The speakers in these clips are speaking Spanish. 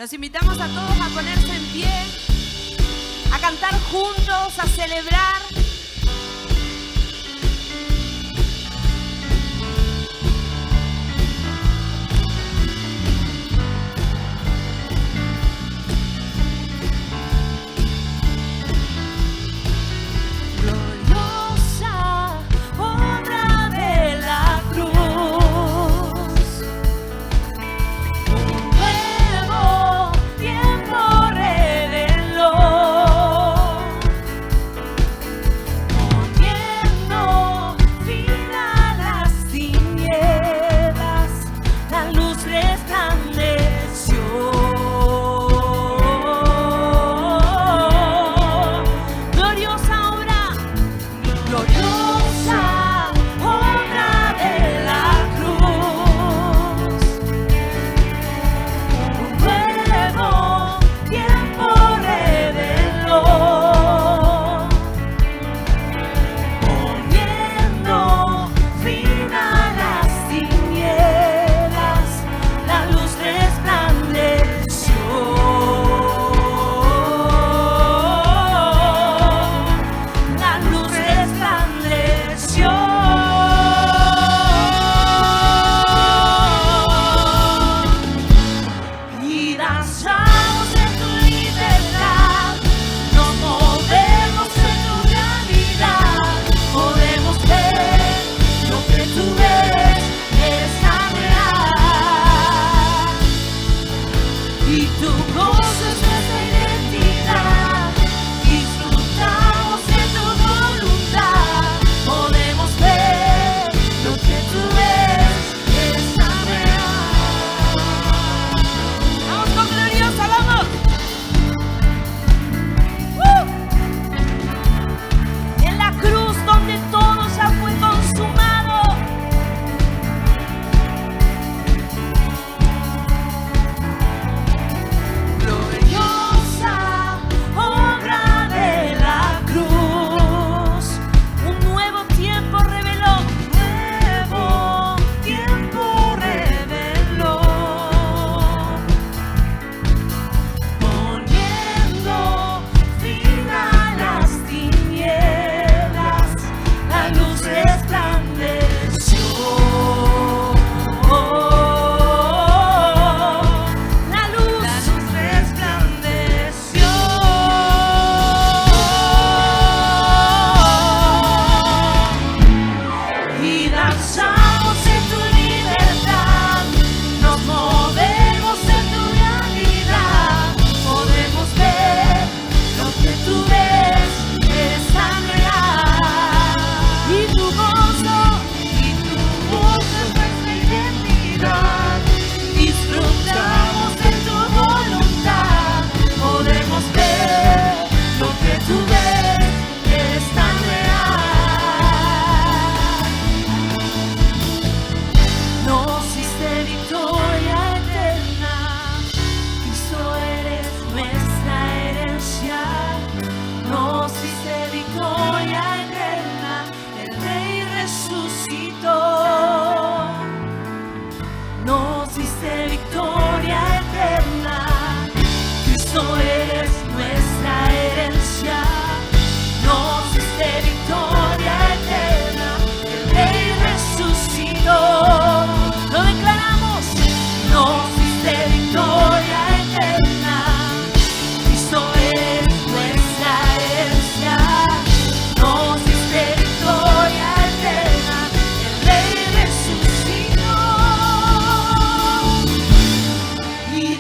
Los invitamos a todos a ponerse en pie, a cantar juntos, a celebrar.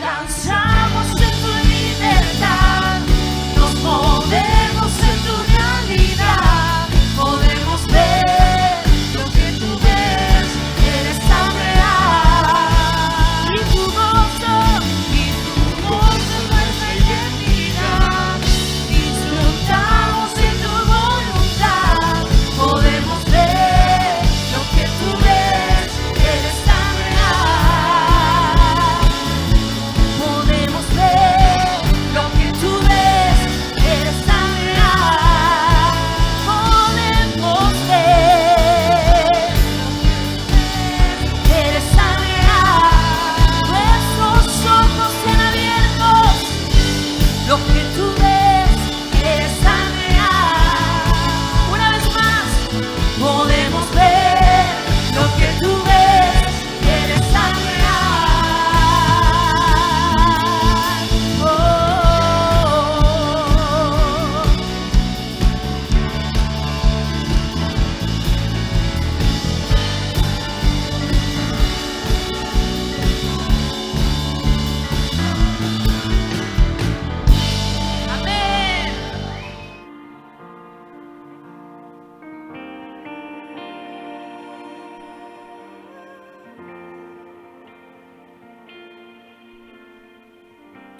Danzamos en tu libertad.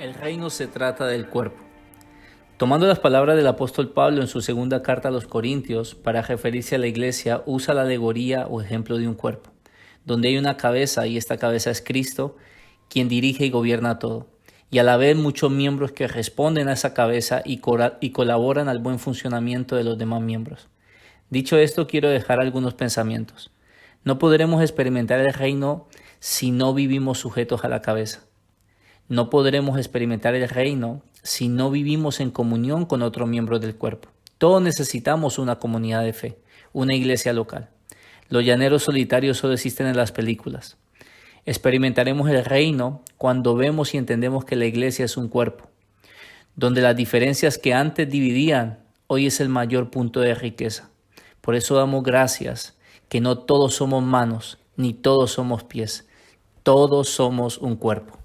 El reino se trata del cuerpo. Tomando las palabras del apóstol Pablo en su segunda carta a los Corintios, para referirse a la iglesia, usa la alegoría o ejemplo de un cuerpo, donde hay una cabeza y esta cabeza es Cristo, quien dirige y gobierna todo. Y al haber muchos miembros que responden a esa cabeza y colaboran al buen funcionamiento de los demás miembros. Dicho esto, quiero dejar algunos pensamientos. No podremos experimentar el reino si no vivimos sujetos a la cabeza. No podremos experimentar el reino si no vivimos en comunión con otros miembros del cuerpo. Todos necesitamos una comunidad de fe, una iglesia local. Los llaneros solitarios solo existen en las películas. Experimentaremos el reino cuando vemos y entendemos que la iglesia es un cuerpo, donde las diferencias que antes dividían, hoy es el mayor punto de riqueza. Por eso damos gracias, que no todos somos manos, ni todos somos pies, todos somos un cuerpo.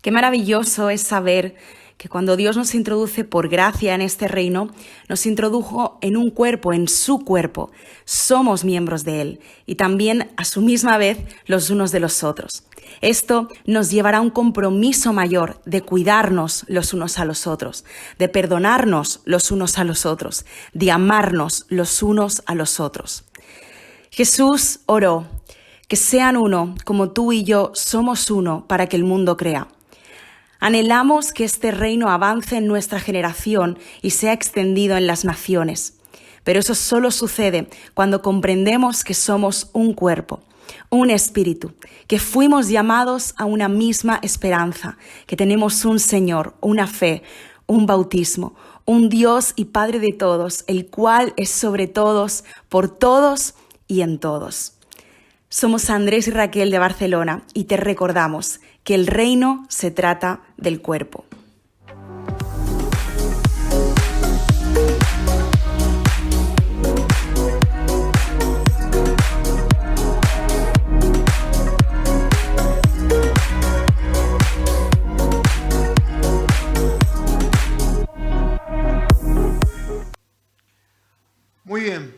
Qué maravilloso es saber que cuando Dios nos introduce por gracia en este reino, nos introdujo en un cuerpo, en su cuerpo. Somos miembros de Él y también a su misma vez los unos de los otros. Esto nos llevará a un compromiso mayor de cuidarnos los unos a los otros, de perdonarnos los unos a los otros, de amarnos los unos a los otros. Jesús oró, que sean uno como tú y yo somos uno para que el mundo crea. Anhelamos que este reino avance en nuestra generación y sea extendido en las naciones. Pero eso solo sucede cuando comprendemos que somos un cuerpo, un espíritu, que fuimos llamados a una misma esperanza, que tenemos un Señor, una fe, un bautismo, un Dios y Padre de todos, el cual es sobre todos, por todos y en todos. Somos Andrés y Raquel de Barcelona y te recordamos que el reino se trata del cuerpo. Muy bien,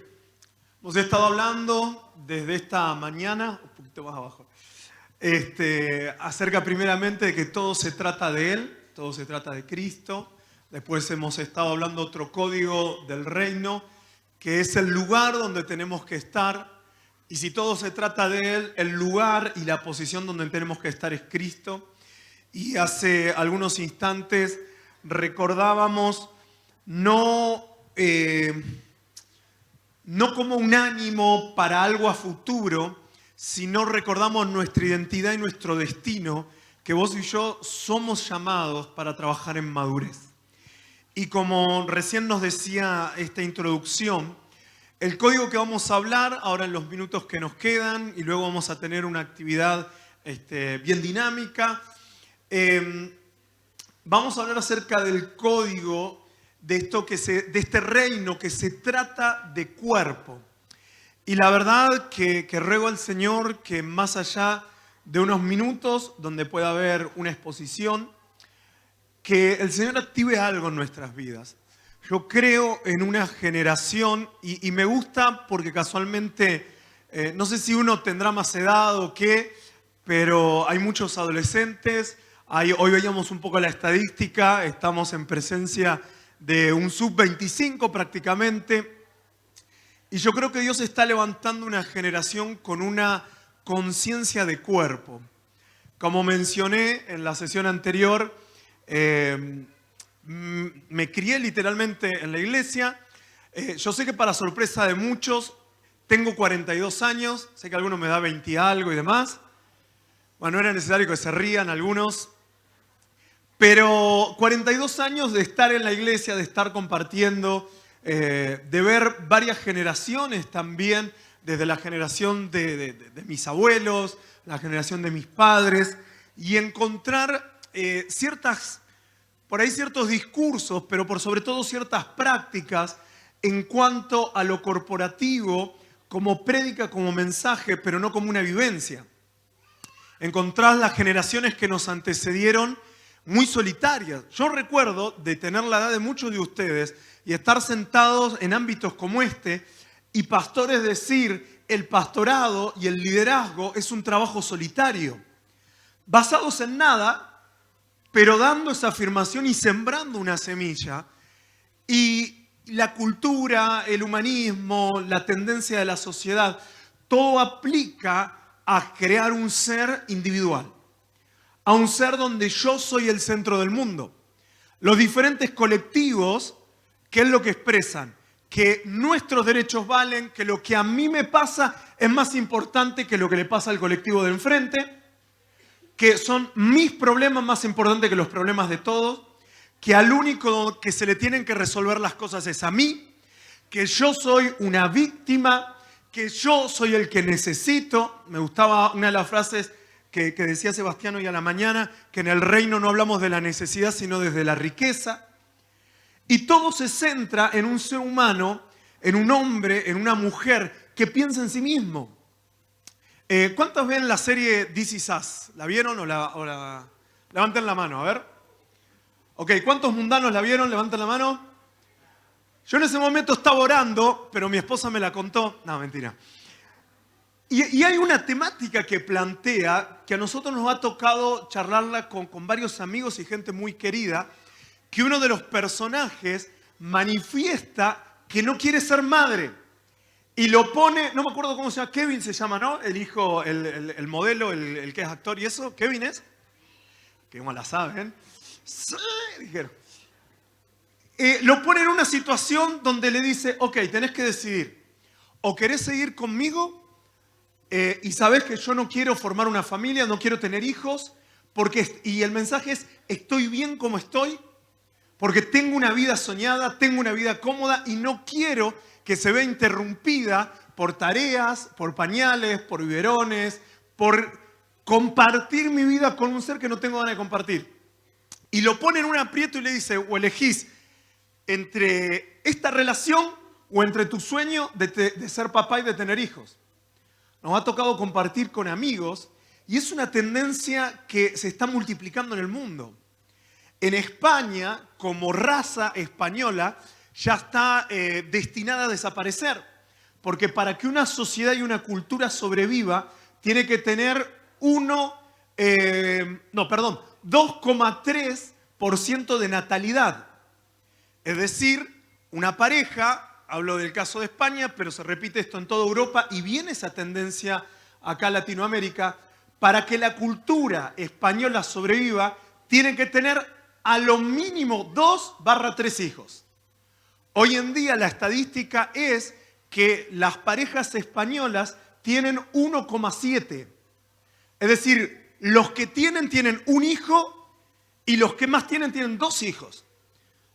hemos estado hablando desde esta mañana, un poquito más abajo, acerca primeramente de que todo se trata de Él, todo se trata de Cristo. Después hemos estado hablando otro código del reino, que es el lugar donde tenemos que estar. Y si todo se trata de Él, el lugar y la posición donde tenemos que estar es Cristo. Y hace algunos instantes recordábamos no como un ánimo para algo a futuro, sino recordamos nuestra identidad y nuestro destino, que vos y yo somos llamados para trabajar en madurez. Y como recién nos decía esta introducción, el código que vamos a hablar ahora en los minutos que nos quedan, y luego vamos a tener una actividad bien dinámica, vamos a hablar acerca del código de este reino que se trata de cuerpo. Y la verdad que ruego al Señor que más allá de unos minutos donde pueda haber una exposición, que el Señor active algo en nuestras vidas. Yo creo en una generación y me gusta porque casualmente, no sé si uno tendrá más edad o qué, pero hay muchos adolescentes. Hoy veíamos un poco la estadística, estamos en presencia de un sub-25 prácticamente. Y yo creo que Dios está levantando una generación con una conciencia de cuerpo. Como mencioné en la sesión anterior, me crié literalmente en la iglesia. Yo sé que para sorpresa de muchos, tengo 42 años, sé que algunos me da 20 y algo y demás. Bueno, no era necesario que se rían algunos. Pero 42 años de estar en la iglesia, de estar compartiendo, de ver varias generaciones también, desde la generación de mis abuelos, la generación de mis padres, y encontrar por ahí ciertos discursos, pero por sobre todo ciertas prácticas en cuanto a lo corporativo, como prédica, como mensaje, pero no como una vivencia. Encontrar las generaciones que nos antecedieron muy solitarias. Yo recuerdo de tener la edad de muchos de ustedes y estar sentados en ámbitos como este y pastores decir, el pastorado y el liderazgo es un trabajo solitario, basados en nada, pero dando esa afirmación y sembrando una semilla. Y la cultura, el humanismo, la tendencia de la sociedad, todo aplica a crear un ser individual, a un ser donde yo soy el centro del mundo. Los diferentes colectivos, ¿qué es lo que expresan? Que nuestros derechos valen, que lo que a mí me pasa es más importante que lo que le pasa al colectivo de enfrente, que son mis problemas más importantes que los problemas de todos, que al único que se le tienen que resolver las cosas es a mí, que yo soy una víctima, que yo soy el que necesito. Me gustaba una de las frases que decía Sebastián hoy a la mañana, que en el reino no hablamos de la necesidad, sino desde la riqueza. Y todo se centra en un ser humano, en un hombre, en una mujer que piensa en sí mismo. ¿Cuántos ven la serie This Is Us? ¿La vieron o la... Levanten la mano, a ver. Ok, ¿cuántos mundanos la vieron? Levanten la mano. Yo en ese momento estaba orando, pero mi esposa me la contó. No, mentira. Y hay una temática que plantea, que a nosotros nos ha tocado charlarla con varios amigos y gente muy querida, que uno de los personajes manifiesta que no quiere ser madre. Y lo pone, no me acuerdo cómo se llama, Kevin se llama, ¿no? El hijo, el modelo, el que es actor y eso. ¿Kevin es? Que como la saben. Sí, dijeron. Lo pone en una situación donde le dice, ok, tenés que decidir, o querés seguir conmigo y sabés que yo no quiero formar una familia, no quiero tener hijos, y el mensaje es, estoy bien como estoy, porque tengo una vida soñada, tengo una vida cómoda y no quiero que se vea interrumpida por tareas, por pañales, por biberones, por compartir mi vida con un ser que no tengo ganas de compartir. Y lo pone en un aprieto y le dice, o elegís entre esta relación o entre tu sueño de ser papá y de tener hijos. Nos ha tocado compartir con amigos y es una tendencia que se está multiplicando en el mundo. En España, como raza española, ya está destinada a desaparecer. Porque para que una sociedad y una cultura sobreviva, tiene que tener 2,3% de natalidad. Es decir, una pareja, hablo del caso de España, pero se repite esto en toda Europa y viene esa tendencia acá en Latinoamérica, para que la cultura española sobreviva, tiene que tener a lo mínimo 2/3 hijos. Hoy en día la estadística es que las parejas españolas tienen 1,7. Es decir, los que tienen un hijo y los que más tienen 2 hijos.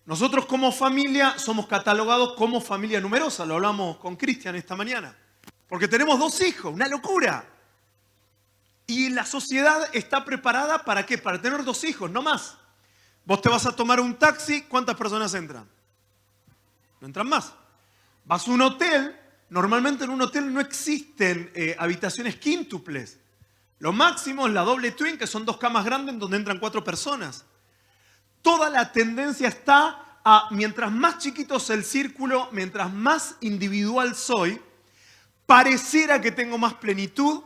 Nosotros como familia somos catalogados como familia numerosa, lo hablamos con Cristian esta mañana, porque tenemos 2 hijos, una locura. Y la sociedad está preparada ¿para qué? Para tener 2 hijos, no más. Vos te vas a tomar un taxi, ¿cuántas personas entran? No entran más. Vas a un hotel, normalmente en un hotel no existen habitaciones quíntuples. Lo máximo es la doble twin, que son 2 camas grandes en donde entran 4 personas. Toda la tendencia está a, mientras más chiquito es el círculo, mientras más individual soy, pareciera que tengo más plenitud,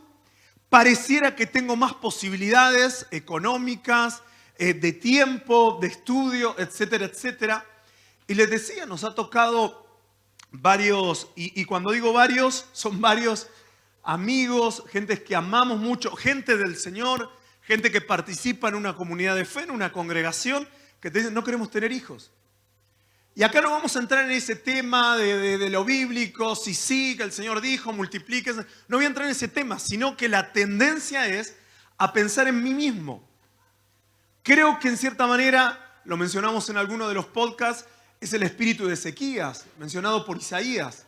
pareciera que tengo más posibilidades económicas, de tiempo, de estudio, etcétera, etcétera. Y les decía, nos ha tocado varios, y cuando digo varios, son varios amigos, gente que amamos mucho, gente del Señor, gente que participa en una comunidad de fe, en una congregación, que te dicen, no queremos tener hijos. Y acá no vamos a entrar en ese tema de lo bíblico, si sí, que el Señor dijo, multiplíquese. No voy a entrar en ese tema, sino que la tendencia es a pensar en mí mismo. Creo que en cierta manera, lo mencionamos en alguno de los podcasts, es el espíritu de Ezequías, mencionado por Isaías.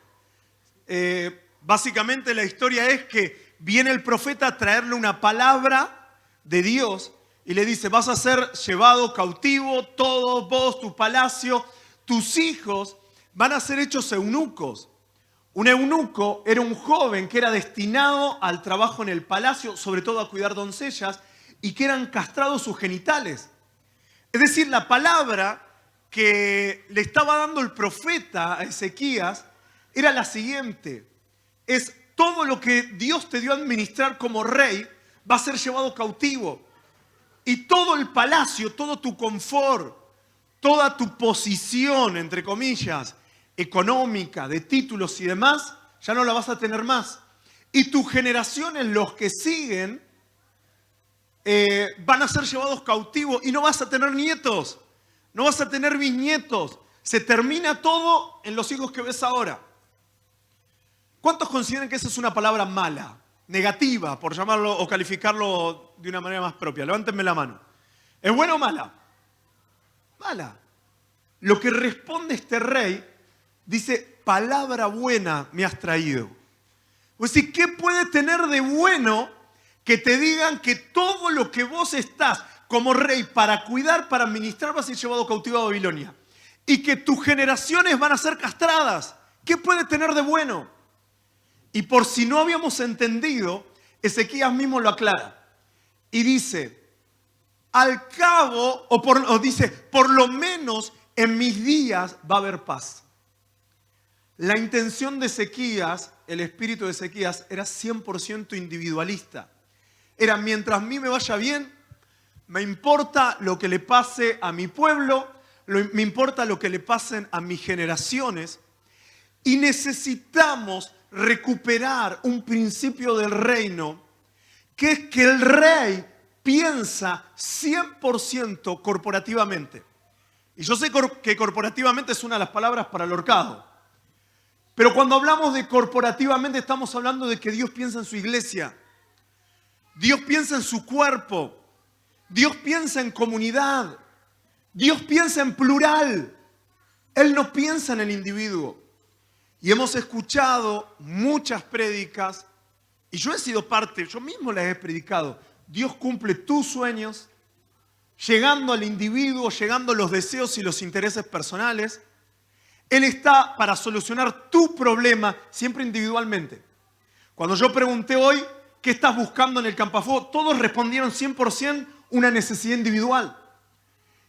Básicamente la historia es que viene el profeta a traerle una palabra de Dios y le dice, vas a ser llevado cautivo, todos vos, tu palacio, tus hijos van a ser hechos eunucos. Un eunuco era un joven que era destinado al trabajo en el palacio, sobre todo a cuidar doncellas, y que eran castrados sus genitales. Es decir, la palabra que le estaba dando el profeta a Ezequías era la siguiente. Es todo lo que Dios te dio a administrar como rey va a ser llevado cautivo. y todo el palacio, todo tu confort, toda tu posición, entre comillas, económica, de títulos y demás, ya no la vas a tener más. Y tus generaciones, los que siguen, van a ser llevados cautivos y no vas a tener nietos, no vas a tener bisnietos. Se termina todo en los hijos que ves ahora. ¿Cuántos consideran que esa es una palabra mala, negativa, por llamarlo o calificarlo de una manera más propia? Levántenme la mano. ¿Es buena o mala? Mala. Lo que responde este rey dice, palabra buena me has traído. O sea, ¿qué puede tener de bueno que te digan que todo lo que vos estás como rey para cuidar, para administrar, vas a ser llevado cautivo a Babilonia? Y que tus generaciones van a ser castradas. ¿Qué puede tener de bueno? Y por si no habíamos entendido, Ezequías mismo lo aclara. Y dice, al cabo, o dice, por lo menos en mis días va a haber paz. La intención de Ezequías, el espíritu de Ezequías, era 100% individualista. Era, mientras a mí me vaya bien, me importa lo que le pase a mi pueblo, me importa lo que le pasen a mis generaciones. Y necesitamos recuperar un principio del reino, que es que el rey piensa 100% corporativamente. Y yo sé que corporativamente es una de las palabras para el ahorcado. Pero cuando hablamos de corporativamente estamos hablando de que Dios piensa en su iglesia. Dios piensa en su cuerpo. Dios piensa en comunidad. Dios piensa en plural. Él no piensa en el individuo. Y hemos escuchado muchas prédicas, y yo he sido parte, yo mismo las he predicado. Dios cumple tus sueños, llegando al individuo, llegando a los deseos y los intereses personales. Él está para solucionar tu problema, siempre individualmente. Cuando yo pregunté hoy, ¿qué estás buscando en el Campafuego? Todos respondieron 100% una necesidad individual.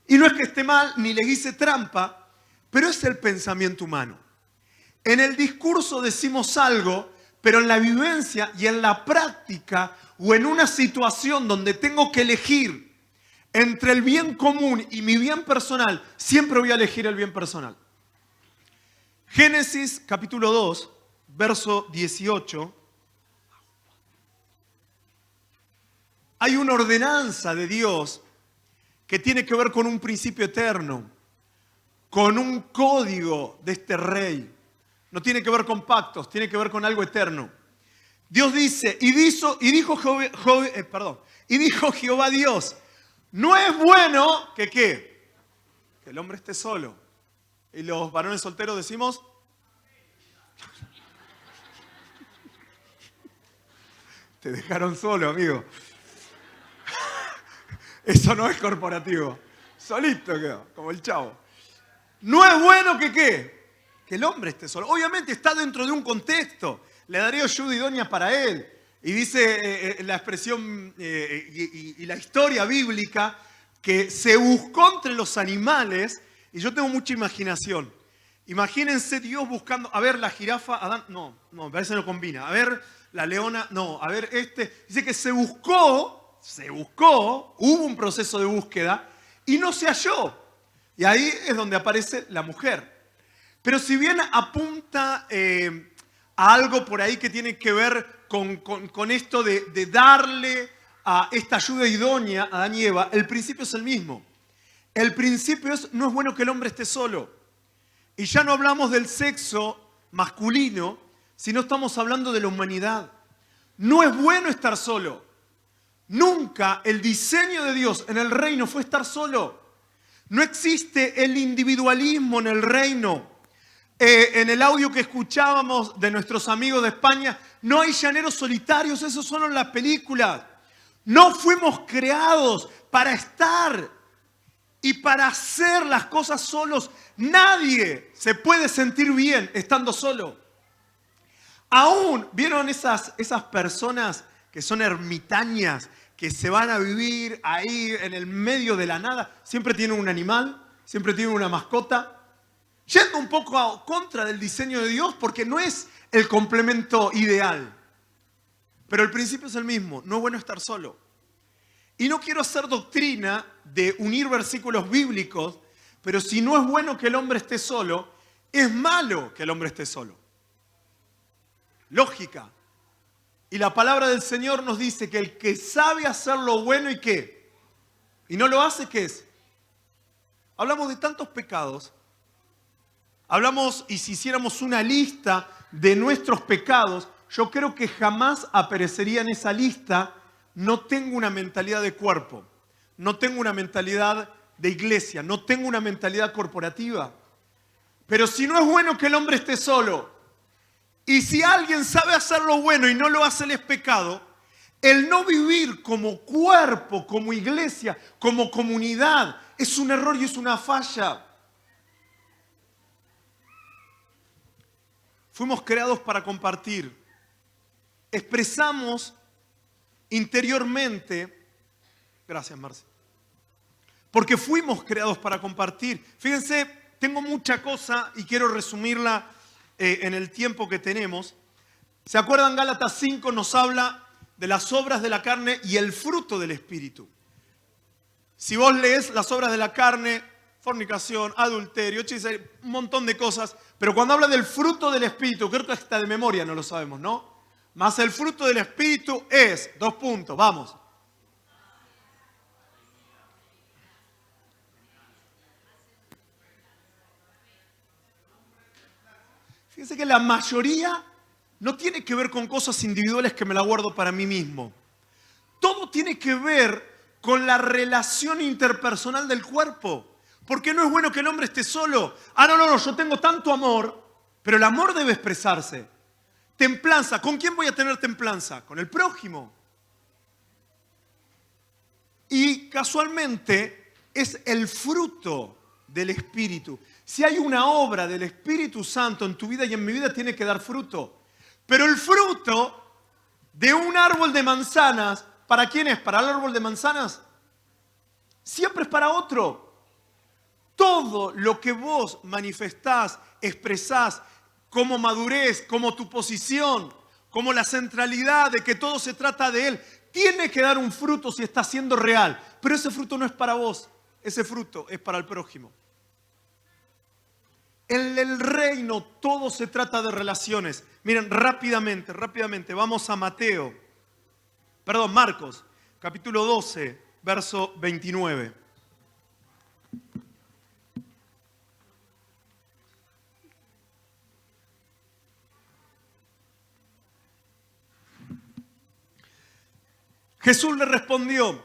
Y no es que esté mal, ni les hice trampa, pero es el pensamiento humano. En el discurso decimos algo, pero en la vivencia y en la práctica o en una situación donde tengo que elegir entre el bien común y mi bien personal, siempre voy a elegir el bien personal. Génesis capítulo 2, verso 18. Hay una ordenanza de Dios que tiene que ver con un principio eterno, con un código de este rey. No tiene que ver con pactos, tiene que ver con algo eterno. Dios dice, y dijo Jehová Dios, no es bueno que ¿qué? Que el hombre esté solo. Y los varones solteros decimos, te dejaron solo, amigo. Eso no es corporativo. Solito quedó, como el Chavo. No es bueno que ¿qué? Que el hombre esté solo. Obviamente está dentro de un contexto. Le daré ayuda idónea para él. Y dice la expresión y la historia bíblica que se buscó entre los animales. Y yo tengo mucha imaginación. Imagínense Dios buscando, a ver la jirafa, Adán, no, me parece que no combina. A ver la leona, no, a ver este. Dice que se buscó, hubo un proceso de búsqueda y no se halló. Y ahí es donde aparece la mujer. Pero si bien apunta a algo por ahí que tiene que ver con esto de darle a esta ayuda idónea a Adán y Eva, el principio es el mismo. El principio es, no es bueno que el hombre esté solo. Y ya no hablamos del sexo masculino, sino estamos hablando de la humanidad. No es bueno estar solo. Nunca el diseño de Dios en el reino fue estar solo. No existe el individualismo en el reino. En el audio que escuchábamos de nuestros amigos de España, no hay llaneros solitarios, esos son en las películas. No fuimos creados para estar y para hacer las cosas solos. Nadie se puede sentir bien estando solo. Aún, ¿vieron esas personas que son ermitañas, que se van a vivir ahí en el medio de la nada? Siempre tienen un animal, siempre tienen una mascota. Yendo un poco a contra del diseño de Dios porque no es el complemento ideal. Pero el principio es el mismo, no es bueno estar solo. Y no quiero hacer doctrina de unir versículos bíblicos, pero si no es bueno que el hombre esté solo, es malo que el hombre esté solo. Lógica. Y la palabra del Señor nos dice que el que sabe hacer lo bueno y qué, y no lo hace, ¿qué es? Hablamos de tantos pecados. Hablamos, y si hiciéramos una lista de nuestros pecados, yo creo que jamás aparecería en esa lista: no tengo una mentalidad de cuerpo, no tengo una mentalidad de iglesia, no tengo una mentalidad corporativa. Pero si no es bueno que el hombre esté solo, y si alguien sabe hacer lo bueno y no lo hace, él es pecado, el no vivir como cuerpo, como iglesia, como comunidad, es un error y es una falla. Fuimos creados para compartir. Expresamos interiormente, gracias Marce, porque fuimos creados para compartir. Fíjense, tengo mucha cosa y quiero resumirla en el tiempo que tenemos. ¿Se acuerdan? Gálatas 5 nos habla de las obras de la carne y el fruto del Espíritu. Si vos lees las obras de la carne, fornicación, adulterio, hechicería, un montón de cosas, pero cuando habla del fruto del Espíritu, creo que hasta de memoria no lo sabemos, ¿no? Más el fruto del Espíritu es, vamos. Fíjense que la mayoría no tiene que ver con cosas individuales que me la guardo para mí mismo. Todo tiene que ver con la relación interpersonal del cuerpo. Porque no es bueno que el hombre esté solo. No, yo tengo tanto amor, pero el amor debe expresarse. Templanza, ¿con quién voy a tener templanza? Con el prójimo. Y casualmente es el fruto del Espíritu. Si hay una obra del Espíritu Santo en tu vida y en mi vida, tiene que dar fruto. Pero el fruto de un árbol de manzanas, ¿para quién es? ¿Para el árbol de manzanas? Siempre es para otro. Todo lo que vos manifestás, expresás, como madurez, como tu posición, como la centralidad de que todo se trata de Él, tiene que dar un fruto si está siendo real. Pero ese fruto no es para vos, ese fruto es para el prójimo. En el reino todo se trata de relaciones. Miren, rápidamente, vamos a Marcos, capítulo 12, verso 29. Jesús le respondió: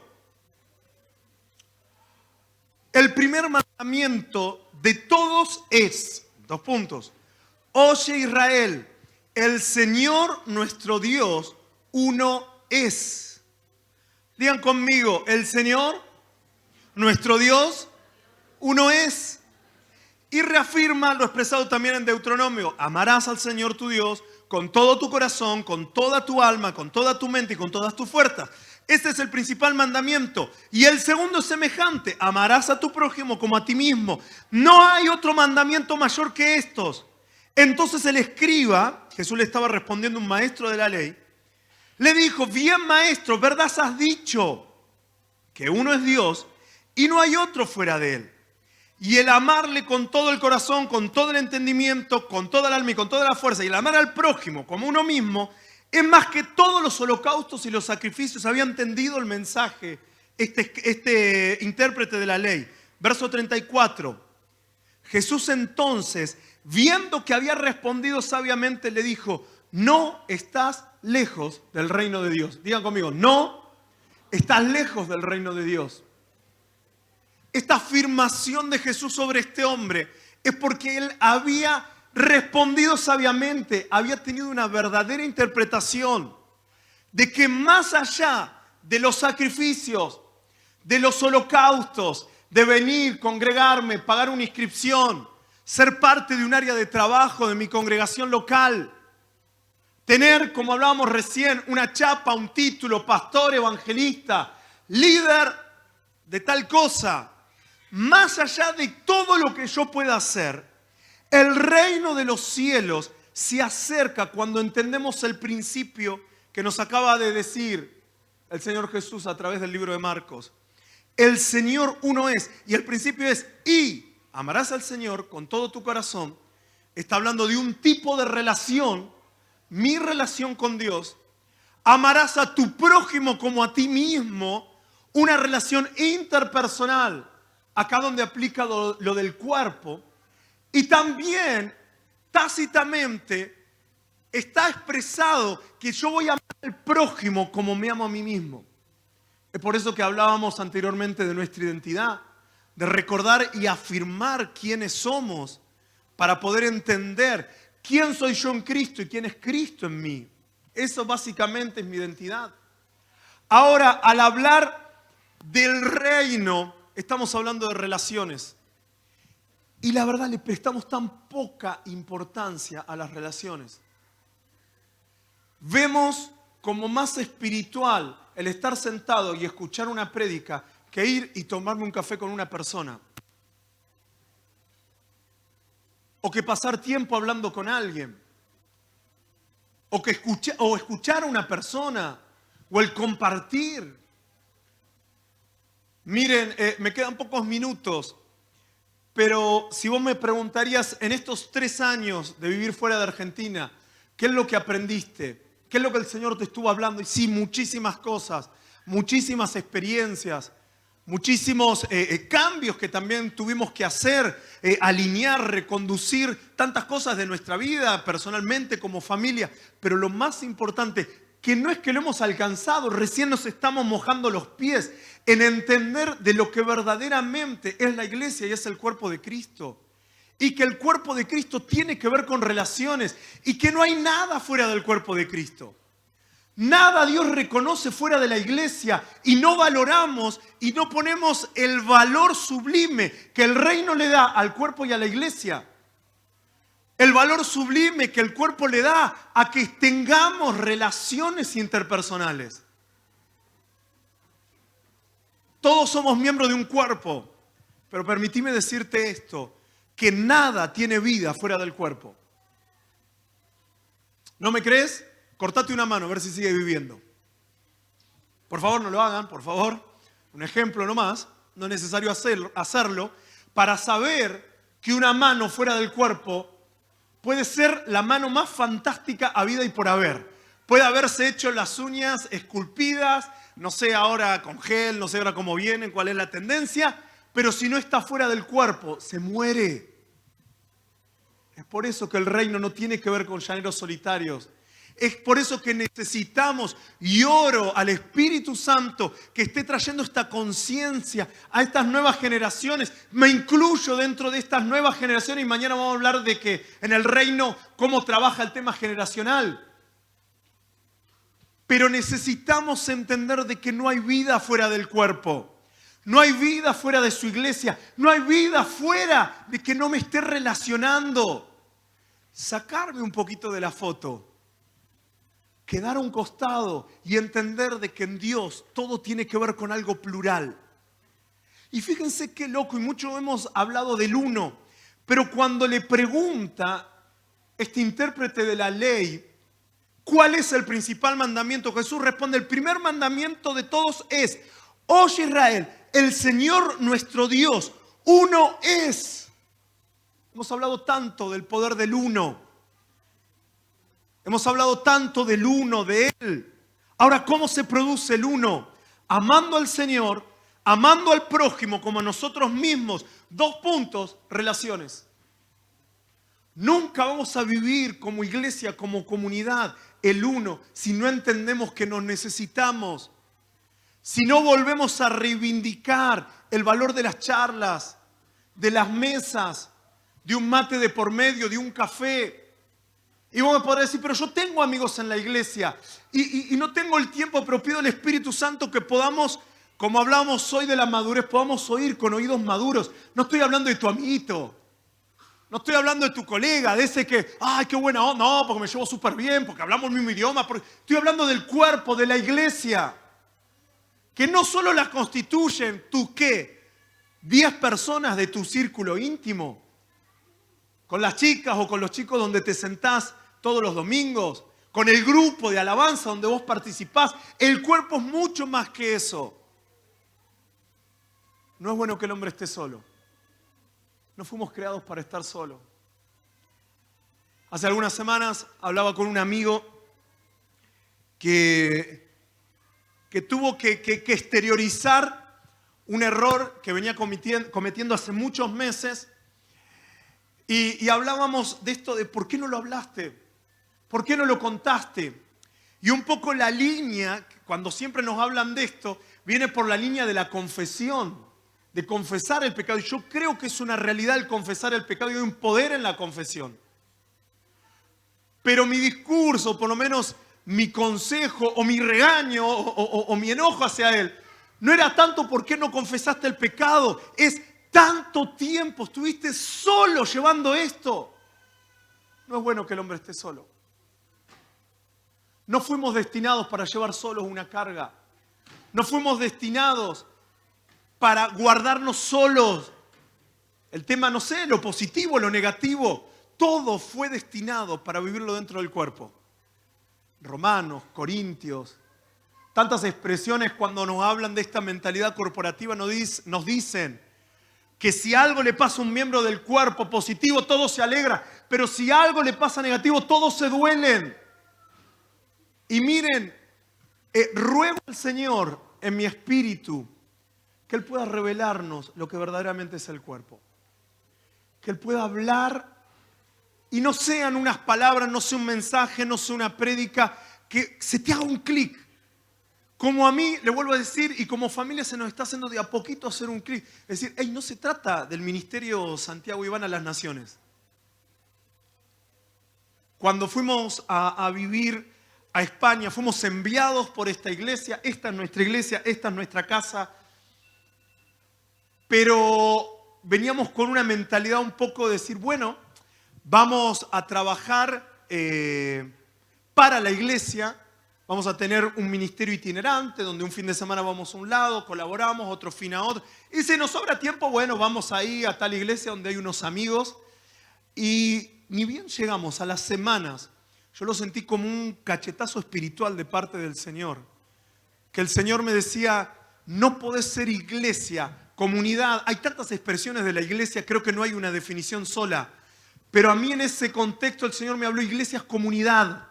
el primer mandamiento de todos es, oye Israel, el Señor nuestro Dios uno es. Digan conmigo, el Señor nuestro Dios uno es. Y reafirma lo expresado también en Deuteronomio: amarás al Señor tu Dios con todo tu corazón, con toda tu alma, con toda tu mente y con todas tus fuerzas. Este es el principal mandamiento. Y el segundo es semejante: amarás a tu prójimo como a ti mismo. No hay otro mandamiento mayor que estos. Entonces el escriba, Jesús le estaba respondiendo a un maestro de la ley, le dijo: bien maestro, verdad has dicho que uno es Dios y no hay otro fuera de Él. Y el amarle con todo el corazón, con todo el entendimiento, con toda el alma y con toda la fuerza, y el amar al prójimo como uno mismo, es más que todos los holocaustos y los sacrificios. Había entendido el mensaje este intérprete de la ley. Verso 34. Jesús entonces, viendo que había respondido sabiamente, le dijo: no estás lejos del reino de Dios. Digan conmigo, no estás lejos del reino de Dios. Esta afirmación de Jesús sobre este hombre es porque él había respondido sabiamente, había tenido una verdadera interpretación de que más allá de los sacrificios, de los holocaustos, de venir, congregarme, pagar una inscripción, ser parte de un área de trabajo de mi congregación local, tener, como hablábamos recién, una chapa, un título, pastor, evangelista, líder de tal cosa, más allá de todo lo que yo pueda hacer, el reino de los cielos se acerca cuando entendemos el principio que nos acaba de decir el Señor Jesús a través del libro de Marcos. El Señor uno es. Y el principio es, y amarás al Señor con todo tu corazón. Está hablando de un tipo de relación, mi relación con Dios. Amarás a tu prójimo como a ti mismo, una relación interpersonal. Acá donde aplica lo del cuerpo. Y también, tácitamente, está expresado que yo voy a amar al prójimo como me amo a mí mismo. Es por eso que hablábamos anteriormente de nuestra identidad, de recordar y afirmar quiénes somos para poder entender quién soy yo en Cristo y quién es Cristo en mí. Eso básicamente es mi identidad. Ahora, al hablar del reino, estamos hablando de relaciones. Y la verdad, le prestamos tan poca importancia a las relaciones. Vemos como más espiritual el estar sentado y escuchar una prédica que ir y tomarme un café con una persona. O que pasar tiempo hablando con alguien. O escuchar a una persona. O el compartir. Miren, me quedan pocos minutos. Pero si vos me preguntarías en estos 3 años de vivir fuera de Argentina, ¿qué es lo que aprendiste? ¿Qué es lo que el Señor te estuvo hablando? Y sí, muchísimas cosas, muchísimas experiencias, muchísimos cambios que también tuvimos que hacer, alinear, reconducir tantas cosas de nuestra vida, personalmente, como familia. Pero lo más importante, que no es que lo hemos alcanzado, recién nos estamos mojando los pies en entender de lo que verdaderamente es la iglesia y es el cuerpo de Cristo. Y que el cuerpo de Cristo tiene que ver con relaciones y que no hay nada fuera del cuerpo de Cristo. Nada Dios reconoce fuera de la iglesia y no valoramos y no ponemos el valor sublime que el reino le da al cuerpo y a la iglesia. El valor sublime que el cuerpo le da a que tengamos relaciones interpersonales. Todos somos miembros de un cuerpo, pero permitime decirte esto, que nada tiene vida fuera del cuerpo. ¿No me crees? Cortate una mano a ver si sigue viviendo. Por favor, no lo hagan, por favor. Un ejemplo nomás, no es necesario hacerlo, para saber que una mano fuera del cuerpo puede ser la mano más fantástica habida y por haber. Puede haberse hecho las uñas esculpidas, no sé ahora con gel, no sé ahora cómo vienen, cuál es la tendencia, pero si no está fuera del cuerpo, se muere. Es por eso que el reino no tiene que ver con llaneros solitarios. Es por eso que necesitamos, y oro al Espíritu Santo que esté trayendo esta conciencia a estas nuevas generaciones. Me incluyo dentro de estas nuevas generaciones y mañana vamos a hablar de que en el reino cómo trabaja el tema generacional. Pero necesitamos entender de que no hay vida fuera del cuerpo. No hay vida fuera de su iglesia. No hay vida fuera de que no me esté relacionando. Sacarme un poquito de la foto. Quedar a un costado y entender de que en Dios todo tiene que ver con algo plural. Y fíjense qué loco, y mucho hemos hablado del uno. Pero cuando le pregunta este intérprete de la ley, ¿cuál es el principal mandamiento? Jesús responde, el primer mandamiento de todos es, oye Israel, el Señor nuestro Dios, uno es. Hemos hablado tanto del poder del uno. Hemos hablado tanto del uno, de Él. Ahora, ¿cómo se produce el uno? Amando al Señor, amando al prójimo como a nosotros mismos. 2 puntos, relaciones. Nunca vamos a vivir como iglesia, como comunidad, el uno, si no entendemos que nos necesitamos. Si no volvemos a reivindicar el valor de las charlas, de las mesas, de un mate de por medio, de un café. Y vos me podrás decir, pero yo tengo amigos en la iglesia y no tengo el tiempo, pero pido al Espíritu Santo que podamos, como hablamos hoy de la madurez, podamos oír con oídos maduros. No estoy hablando de tu amiguito, no estoy hablando de tu colega, de ese que, ay, qué buena onda, no, porque me llevo súper bien, porque hablamos el mismo idioma. Estoy hablando del cuerpo, de la iglesia, que no solo la constituyen, ¿tú qué? 10 personas de tu círculo íntimo, con las chicas o con los chicos donde te sentás todos los domingos, con el grupo de alabanza donde vos participás. El cuerpo es mucho más que eso. No es bueno que el hombre esté solo. No fuimos creados para estar solos. Hace algunas semanas hablaba con un amigo que tuvo que exteriorizar un error que venía cometiendo hace muchos meses. Y hablábamos de esto de ¿por qué no lo hablaste? ¿Por qué no lo contaste? Y un poco la línea, cuando siempre nos hablan de esto, viene por la línea de la confesión, de confesar el pecado. Y yo creo que es una realidad el confesar el pecado y hay un poder en la confesión. Pero mi discurso, por lo menos mi consejo o mi regaño o mi enojo hacia él, no era tanto por qué no confesaste el pecado, es tanto tiempo estuviste solo llevando esto. No es bueno que el hombre esté solo. No fuimos destinados para llevar solos una carga. No fuimos destinados para guardarnos solos. El tema, no sé, lo positivo, lo negativo. Todo fue destinado para vivirlo dentro del cuerpo. Romanos, Corintios. Tantas expresiones cuando nos hablan de esta mentalidad corporativa nos dicen que si algo le pasa a un miembro del cuerpo positivo, todo se alegra. Pero si algo le pasa negativo, todos se duelen. Y miren, ruego al Señor en mi espíritu que Él pueda revelarnos lo que verdaderamente es el cuerpo. Que Él pueda hablar y no sean unas palabras, no sea un mensaje, no sea una prédica, que se te haga un clic. Como a mí, le vuelvo a decir, y como familia se nos está haciendo de a poquito hacer un clic. Es decir, no se trata del ministerio Santiago Iván a las naciones. Cuando fuimos a vivir a España, fuimos enviados por esta iglesia. Esta es nuestra iglesia, esta es nuestra casa. Pero veníamos con una mentalidad un poco de decir, bueno, vamos a trabajar para la iglesia. Vamos a tener un ministerio itinerante donde un fin de semana vamos a un lado, colaboramos, otro fin a otro. Y si nos sobra tiempo, bueno, vamos ahí a tal iglesia donde hay unos amigos. Y ni bien llegamos a las semanas, yo lo sentí como un cachetazo espiritual de parte del Señor. Que el Señor me decía, no podés ser iglesia, comunidad. Hay tantas expresiones de la iglesia, creo que no hay una definición sola. Pero a mí en ese contexto el Señor me habló, iglesia es comunidad.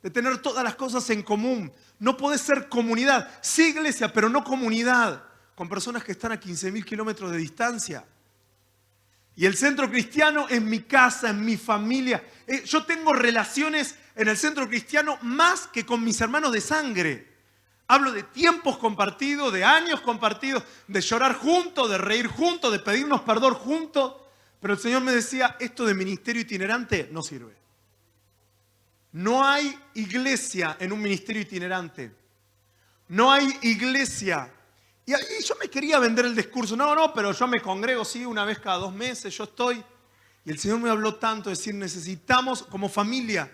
De tener todas las cosas en común. No podés ser comunidad. Sí, iglesia, pero no comunidad. Con personas que están a 15.000 kilómetros de distancia. Y el centro cristiano es mi casa, es mi familia. Yo tengo relaciones en el centro cristiano más que con mis hermanos de sangre. Hablo de tiempos compartidos, de años compartidos, de llorar juntos, de reír juntos, de pedirnos perdón juntos. Pero el Señor me decía, esto de ministerio itinerante no sirve. No hay iglesia en un ministerio itinerante. No hay iglesia. Y ahí yo me quería vender el discurso. No, pero yo me congrego, sí, una vez cada 2 meses, yo estoy. Y el Señor me habló tanto, decir, necesitamos como familia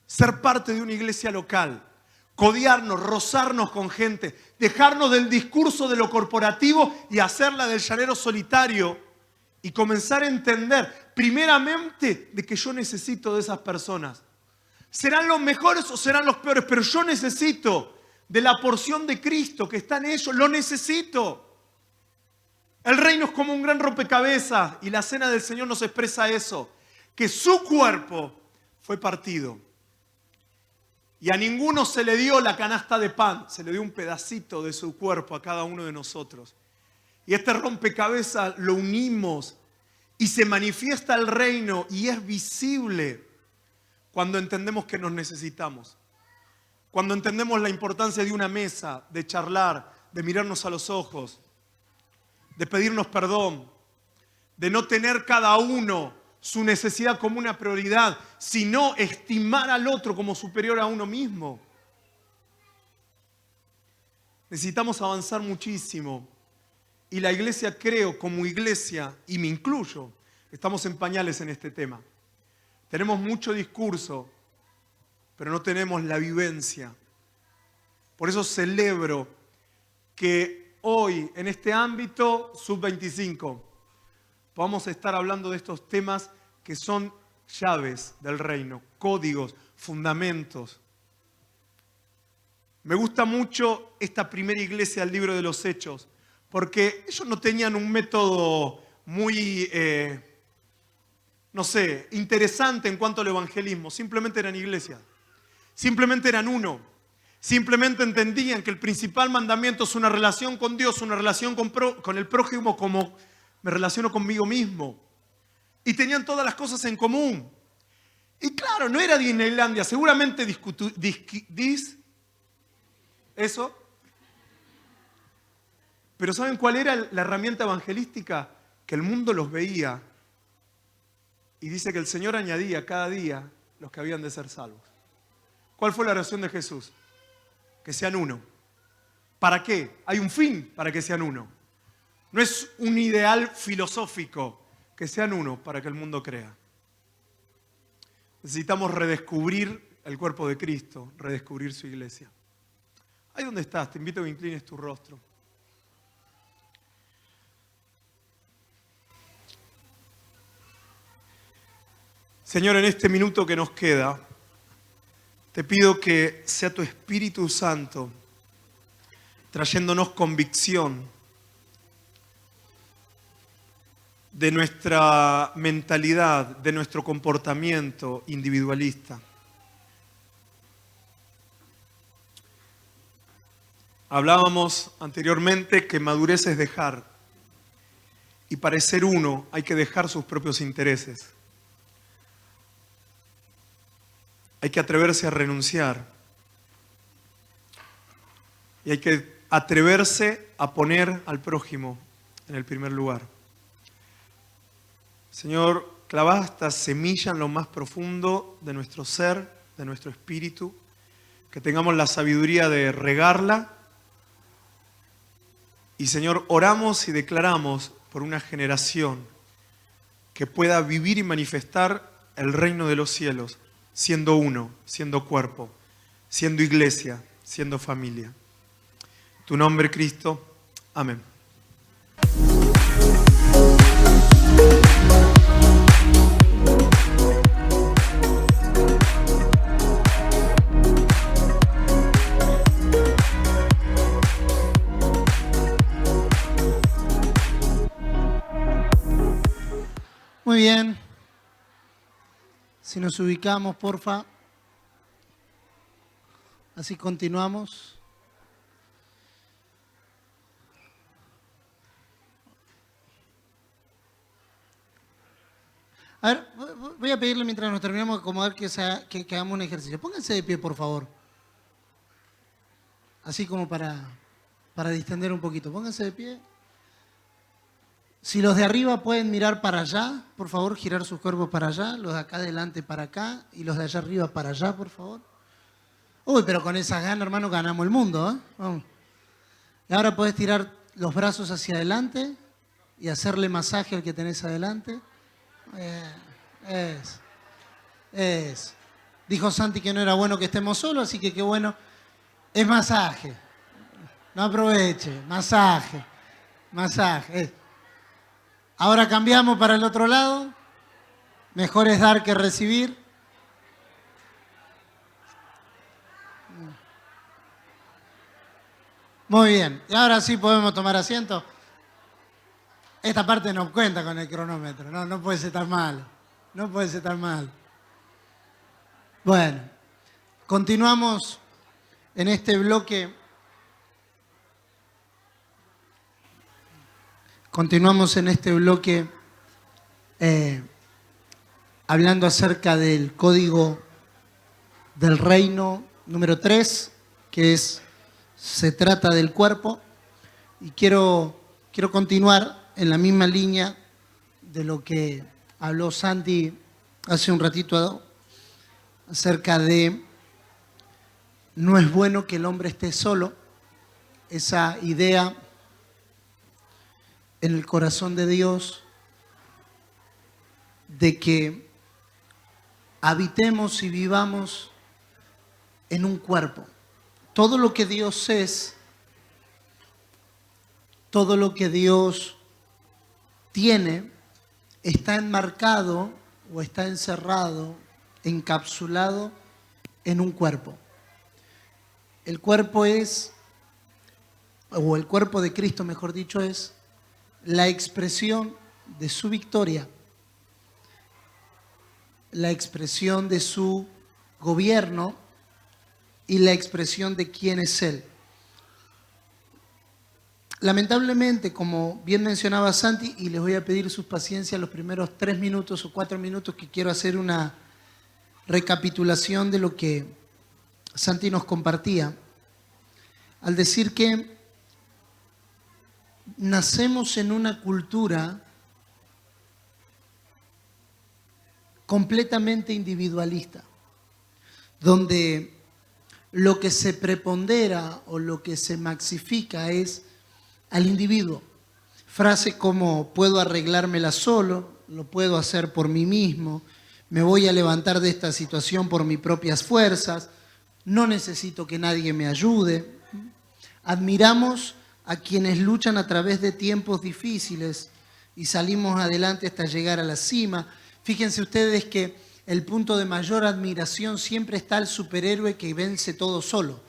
ser parte de una iglesia local. Codearnos, rozarnos con gente. Dejarnos del discurso de lo corporativo y hacerla del llanero solitario. Y comenzar a entender, primeramente, de que yo necesito de esas personas. ¿Serán los mejores o serán los peores? Pero yo necesito de la porción de Cristo que está en ellos. Lo necesito. El reino es como un gran rompecabezas y la cena del Señor nos expresa eso. Que su cuerpo fue partido. Y a ninguno se le dio la canasta de pan. Se le dio un pedacito de su cuerpo a cada uno de nosotros. Y este rompecabezas lo unimos y se manifiesta el reino y es visible. Cuando entendemos que nos necesitamos, cuando entendemos la importancia de una mesa, de charlar, de mirarnos a los ojos, de pedirnos perdón, de no tener cada uno su necesidad como una prioridad, sino estimar al otro como superior a uno mismo. Necesitamos avanzar muchísimo y la iglesia, creo, como iglesia, y me incluyo, estamos en pañales en este tema. Tenemos mucho discurso, pero no tenemos la vivencia. Por eso celebro que hoy, en este ámbito sub-25, podamos estar hablando de estos temas que son llaves del reino, códigos, fundamentos. Me gusta mucho esta primera iglesia del libro de los Hechos, porque ellos no tenían un método muy, interesante en cuanto al evangelismo. Simplemente eran iglesia, simplemente eran uno, simplemente entendían que el principal mandamiento es una relación con Dios, una relación con el prójimo como me relaciono conmigo mismo. Y tenían todas las cosas en común. Y claro, no era Disneylandia, seguramente eso. Pero ¿saben cuál era la herramienta evangelística? Que el mundo los veía y dice que el Señor añadía cada día los que habían de ser salvos. ¿Cuál fue la oración de Jesús? Que sean uno. ¿Para qué? Hay un fin para que sean uno. No es un ideal filosófico, que sean uno para que el mundo crea. Necesitamos redescubrir el cuerpo de Cristo, redescubrir su iglesia. Ahí donde estás, te invito a que inclines tu rostro. Señor, en este minuto que nos queda, te pido que sea tu Espíritu Santo trayéndonos convicción de nuestra mentalidad, de nuestro comportamiento individualista. Hablábamos anteriormente que madurez es dejar, y para ser uno hay que dejar sus propios intereses. Hay que atreverse a renunciar. Y hay que atreverse a poner al prójimo en el primer lugar. Señor, clava esta semilla en lo más profundo de nuestro ser, de nuestro espíritu. Que tengamos la sabiduría de regarla. Y Señor, oramos y declaramos por una generación que pueda vivir y manifestar el reino de los cielos, siendo uno, siendo cuerpo, siendo iglesia, siendo familia. Tu nombre, Cristo. Amén. Muy bien. Si nos ubicamos, porfa. Así continuamos. A ver, voy a pedirle mientras nos terminamos de acomodar que hagamos un ejercicio. Pónganse de pie, por favor. Así como para distender un poquito. Pónganse de pie. Si los de arriba pueden mirar para allá, por favor, girar sus cuerpos para allá. Los de acá adelante para acá. Y los de allá arriba para allá, por favor. Uy, pero con esas ganas, hermano, ganamos el mundo, ¿eh? Vamos. Y ahora podés tirar los brazos hacia adelante y hacerle masaje al que tenés adelante. Dijo Santi que no era bueno que estemos solos, así que qué bueno. Es masaje. No aproveche. Masaje. Masaje. Ahora cambiamos para el otro lado. Mejor es dar que recibir. Muy bien. Y ahora sí podemos tomar asiento. Esta parte no cuenta con el cronómetro. No puede ser tan mal. No puede ser tan mal. Bueno. Continuamos en este bloque. Continuamos en este bloque hablando acerca del código del reino número 3, que se trata del cuerpo. Y quiero continuar en la misma línea de lo que habló Santi hace un ratito acerca de no es bueno que el hombre esté solo. Esa idea en el corazón de Dios de que habitemos y vivamos en un cuerpo. Todo lo que Dios es, todo lo que Dios tiene, está enmarcado o está encerrado, encapsulado en un cuerpo. El cuerpo es, o el cuerpo de Cristo, mejor dicho, es la expresión de su victoria, la expresión de su gobierno y la expresión de quién es Él. Lamentablemente, como bien mencionaba Santi, y les voy a pedir su paciencia los primeros 3 minutos o 4 minutos que quiero hacer una recapitulación de lo que Santi nos compartía, al decir que nacemos en una cultura completamente individualista, donde lo que se prepondera o lo que se maxifica es al individuo. Frases como puedo arreglármela solo, lo puedo hacer por mí mismo, me voy a levantar de esta situación por mis propias fuerzas, no necesito que nadie me ayude. Admiramos a quienes luchan a través de tiempos difíciles y salimos adelante hasta llegar a la cima. Fíjense ustedes que el punto de mayor admiración siempre está el superhéroe que vence todo solo.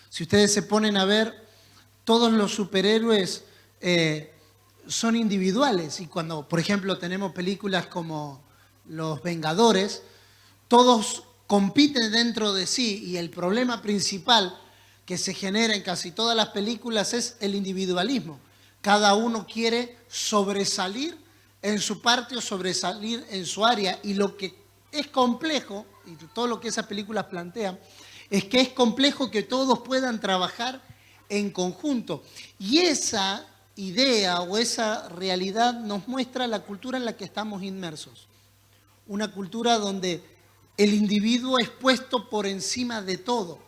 Si ustedes se ponen a ver, todos los superhéroes son individuales. Y cuando, por ejemplo, tenemos películas como Los Vengadores, todos compiten dentro de sí y el problema principal que se genera en casi todas las películas es el individualismo. Cada uno quiere sobresalir en su parte o sobresalir en su área. Y lo que es complejo, y todo lo que esas películas plantean, es que es complejo que todos puedan trabajar en conjunto. Y esa idea o esa realidad nos muestra la cultura en la que estamos inmersos. Una cultura donde el individuo es puesto por encima de todo.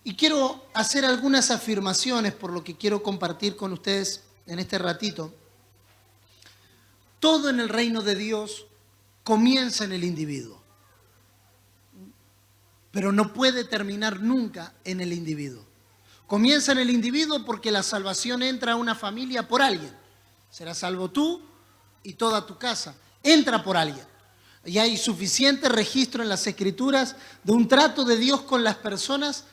Y quiero hacer algunas afirmaciones por lo que quiero compartir con ustedes en este ratito. Todo en el reino de Dios comienza en el individuo, pero no puede terminar nunca en el individuo. Comienza en el individuo porque la salvación entra a una familia por alguien. Serás salvo tú y toda tu casa. Entra por alguien. Y hay suficiente registro en las Escrituras de un trato de Dios con las personas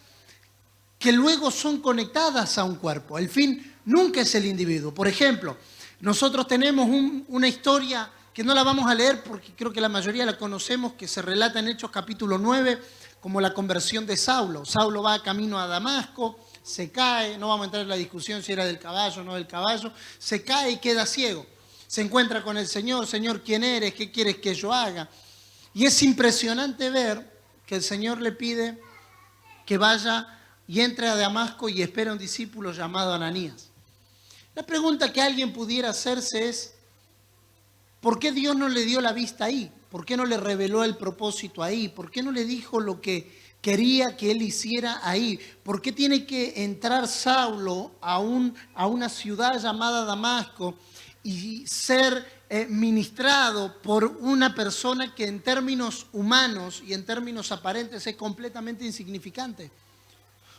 que luego son conectadas a un cuerpo. El fin nunca es el individuo. Por ejemplo, nosotros tenemos una historia que no la vamos a leer porque creo que la mayoría la conocemos, que se relata en Hechos capítulo 9, como la conversión de Saulo. Saulo va camino a Damasco, se cae, no vamos a entrar en la discusión si era del caballo o no del caballo, se cae y queda ciego. Se encuentra con el Señor, Señor, ¿quién eres? ¿Qué quieres que yo haga? Y es impresionante ver que el Señor le pide que vaya y entre a Damasco y espera a un discípulo llamado Ananías. La pregunta que alguien pudiera hacerse es, ¿por qué Dios no le dio la vista ahí? ¿Por qué no le reveló el propósito ahí? ¿Por qué no le dijo lo que quería que él hiciera ahí? ¿Por qué tiene que entrar Saulo a una ciudad llamada Damasco y ser ministrado por una persona que en términos humanos y en términos aparentes es completamente insignificante?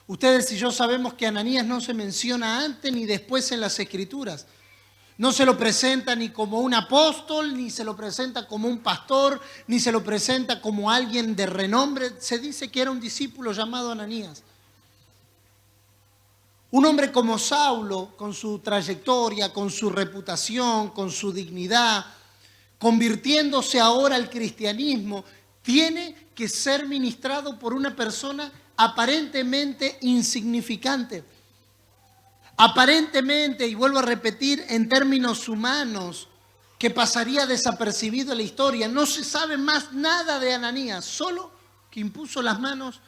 Ustedes y yo sabemos que Ananías no se menciona antes ni después en las Escrituras. No se lo presenta ni como un apóstol, ni se lo presenta como un pastor, ni se lo presenta como alguien de renombre. Se dice que era un discípulo llamado Ananías. Un hombre como Saulo, con su trayectoria, con su reputación, con su dignidad, convirtiéndose ahora al cristianismo, tiene que ser ministrado por una persona aparentemente insignificante. Aparentemente, y vuelvo a repetir, en términos humanos, que pasaría desapercibido en la historia. No se sabe más nada de Ananías, solo que impuso las manos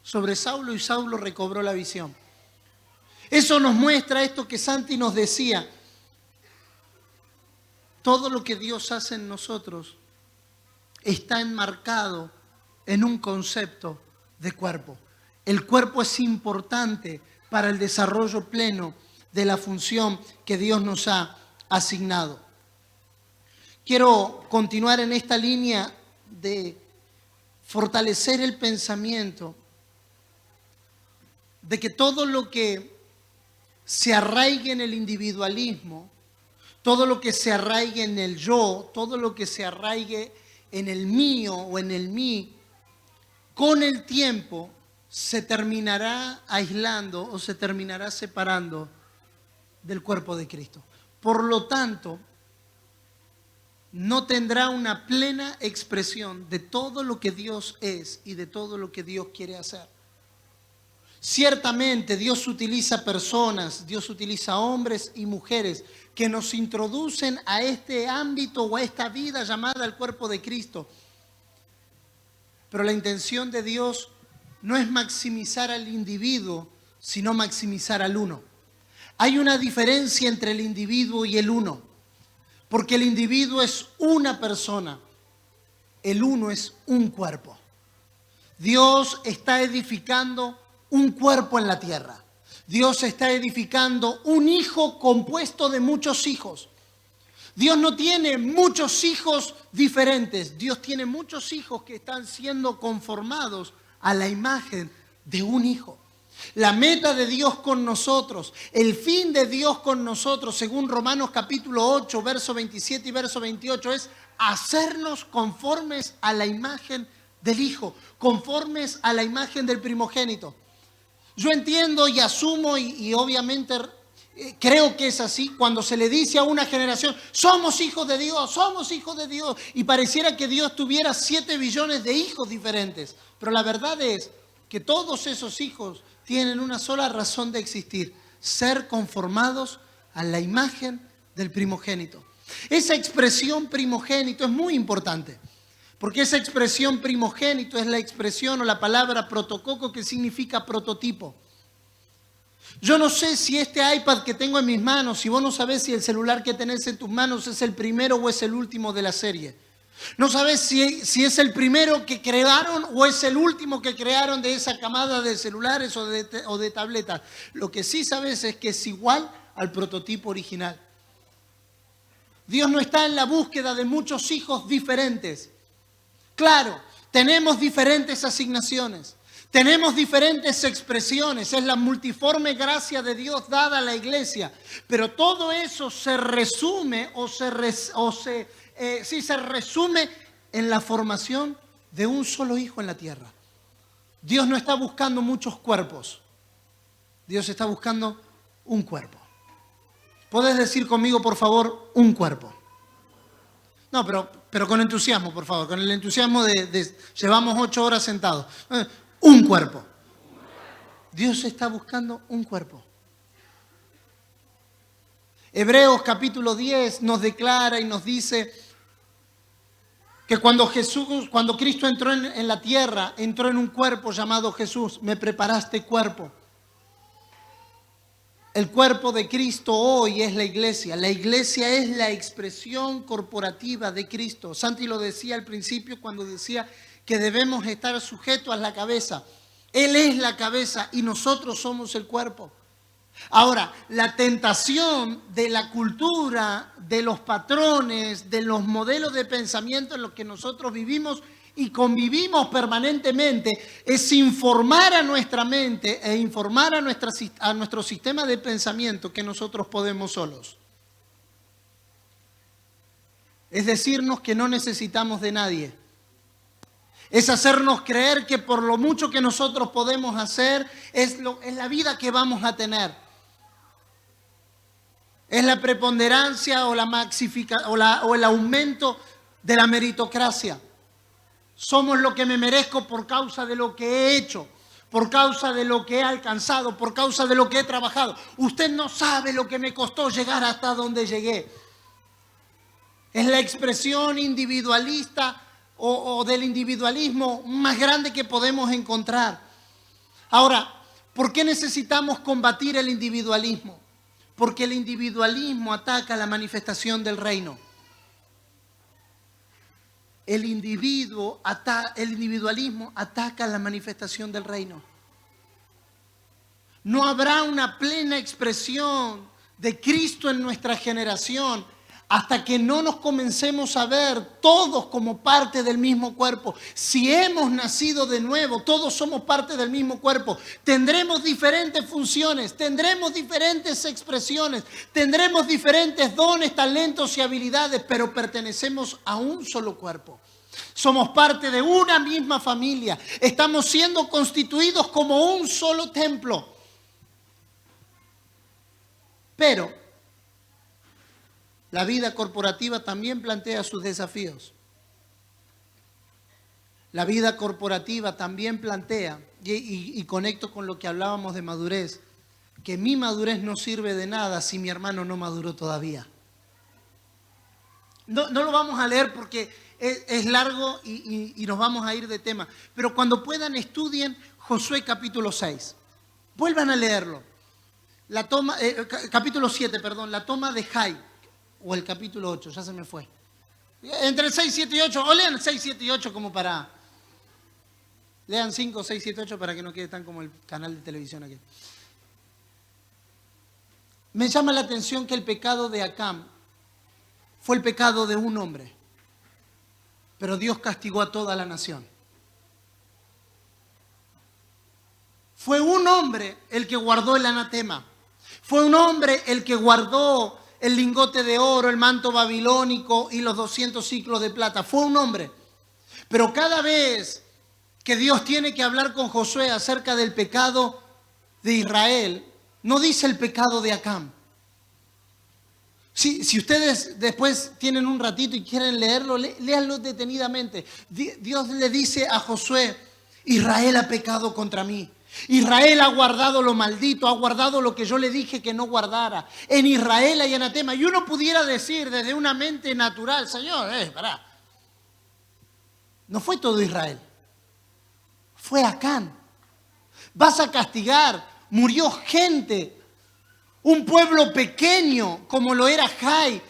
sobre Saulo y Saulo recobró la visión. Eso nos muestra esto que Santi nos decía. Todo lo que Dios hace en nosotros está enmarcado en un concepto de cuerpo. El cuerpo es importante para el desarrollo pleno de la función que Dios nos ha asignado. Quiero continuar en esta línea de fortalecer el pensamiento de que todo lo que se arraigue en el individualismo, todo lo que se arraigue en el yo, todo lo que se arraigue en el mío o en el mí, con el tiempo se terminará aislando o se terminará separando del cuerpo de Cristo. Por lo tanto, no tendrá una plena expresión de todo lo que Dios es y de todo lo que Dios quiere hacer. Ciertamente Dios utiliza personas, Dios utiliza hombres y mujeres que nos introducen a este ámbito o a esta vida llamada el cuerpo de Cristo. Pero la intención de Dios no es maximizar al individuo, sino maximizar al uno. Hay una diferencia entre el individuo y el uno, porque el individuo es una persona, el uno es un cuerpo. Dios está edificando un cuerpo en la tierra. Dios está edificando un hijo compuesto de muchos hijos. Dios no tiene muchos hijos diferentes. Dios tiene muchos hijos que están siendo conformados a la imagen de un hijo. La meta de Dios con nosotros, el fin de Dios con nosotros, según Romanos capítulo 8, verso 27 y verso 28, es hacernos conformes a la imagen del Hijo, conformes a la imagen del primogénito. Yo entiendo y asumo y obviamente creo que es así cuando se le dice a una generación, somos hijos de Dios, y pareciera que Dios tuviera 7 billones de hijos diferentes. Pero la verdad es que todos esos hijos tienen una sola razón de existir: ser conformados a la imagen del primogénito. Esa expresión primogénito es muy importante, porque esa expresión primogénito es la expresión o la palabra protococo, que significa prototipo. Yo no sé si este iPad que tengo en mis manos, si vos no sabés si el celular que tenés en tus manos es el primero o es el último de la serie. No sabés si es el primero que crearon o es el último que crearon de esa camada de celulares o de tabletas. Lo que sí sabés es que es igual al prototipo original. Dios no está en la búsqueda de muchos hijos diferentes. Claro, tenemos diferentes asignaciones, tenemos diferentes expresiones, es la multiforme gracia de Dios dada a la iglesia, pero todo eso se resume se resume en la formación de un solo hijo en la tierra. Dios no está buscando muchos cuerpos, Dios está buscando un cuerpo. ¿Podés decir conmigo, por favor, un cuerpo? No, pero con entusiasmo, por favor, con el entusiasmo de llevamos 8 horas sentados. Un cuerpo. Dios está buscando un cuerpo. Hebreos capítulo 10 nos declara y nos dice que cuando Cristo entró en la tierra, entró en un cuerpo llamado Jesús. Me preparaste cuerpo. El cuerpo de Cristo hoy es la iglesia. La iglesia es la expresión corporativa de Cristo. Santi lo decía al principio cuando decía que debemos estar sujetos a la cabeza. Él es la cabeza y nosotros somos el cuerpo. Ahora, la tentación de la cultura, de los patrones, de los modelos de pensamiento en los que nosotros vivimos y convivimos permanentemente es informar a nuestra mente e informar a nuestro sistema de pensamiento que nosotros podemos solos. Es decirnos que no necesitamos de nadie. Es hacernos creer que por lo mucho que nosotros podemos hacer es la vida que vamos a tener. Es la preponderancia o o el aumento de la meritocracia. Somos lo que me merezco por causa de lo que he hecho, por causa de lo que he alcanzado, por causa de lo que he trabajado. Usted no sabe lo que me costó llegar hasta donde llegué. Es la expresión individualista o del individualismo más grande que podemos encontrar. Ahora, ¿por qué necesitamos combatir el individualismo? Porque el individualismo ataca la manifestación del reino. El individualismo ataca la manifestación del reino. No habrá una plena expresión de Cristo en nuestra generación hasta que no nos comencemos a ver todos como parte del mismo cuerpo. Si hemos nacido de nuevo, todos somos parte del mismo cuerpo. Tendremos diferentes funciones, tendremos diferentes expresiones, tendremos diferentes dones, talentos y habilidades, pero pertenecemos a un solo cuerpo. Somos parte de una misma familia. Estamos siendo constituidos como un solo templo. Pero la vida corporativa también plantea sus desafíos. La vida corporativa también plantea, y conecto con lo que hablábamos de madurez, que mi madurez no sirve de nada si mi hermano no maduró todavía. No lo vamos a leer porque es largo y nos vamos a ir de tema. Pero cuando puedan, estudien Josué capítulo 6. Vuelvan a leerlo. Capítulo 7, perdón, la toma de Jai. O el capítulo 8, ya se me fue. Entre el 6, 7 y 8, o lean 6, 7 y 8 como para... Lean 5, 6, 7, 8 para que no quede tan como el canal de televisión aquí. Me llama la atención que el pecado de Acán fue el pecado de un hombre, pero Dios castigó a toda la nación. Fue un hombre el que guardó el anatema. Fue un hombre el que guardó el lingote de oro, el manto babilónico y los 200 ciclos de plata. Fue un hombre. Pero cada vez que Dios tiene que hablar con Josué acerca del pecado de Israel, no dice el pecado de Acán. Si ustedes después tienen un ratito y quieren leerlo, léanlo detenidamente. Dios le dice a Josué: Israel ha pecado contra mí. Israel ha guardado lo maldito, ha guardado lo que yo le dije que no guardara. En Israel hay anatema. Y uno pudiera decir desde una mente natural: Señor, pará. No fue todo Israel. Fue Acán. Vas a castigar. Murió gente. Un pueblo pequeño como lo era Jai.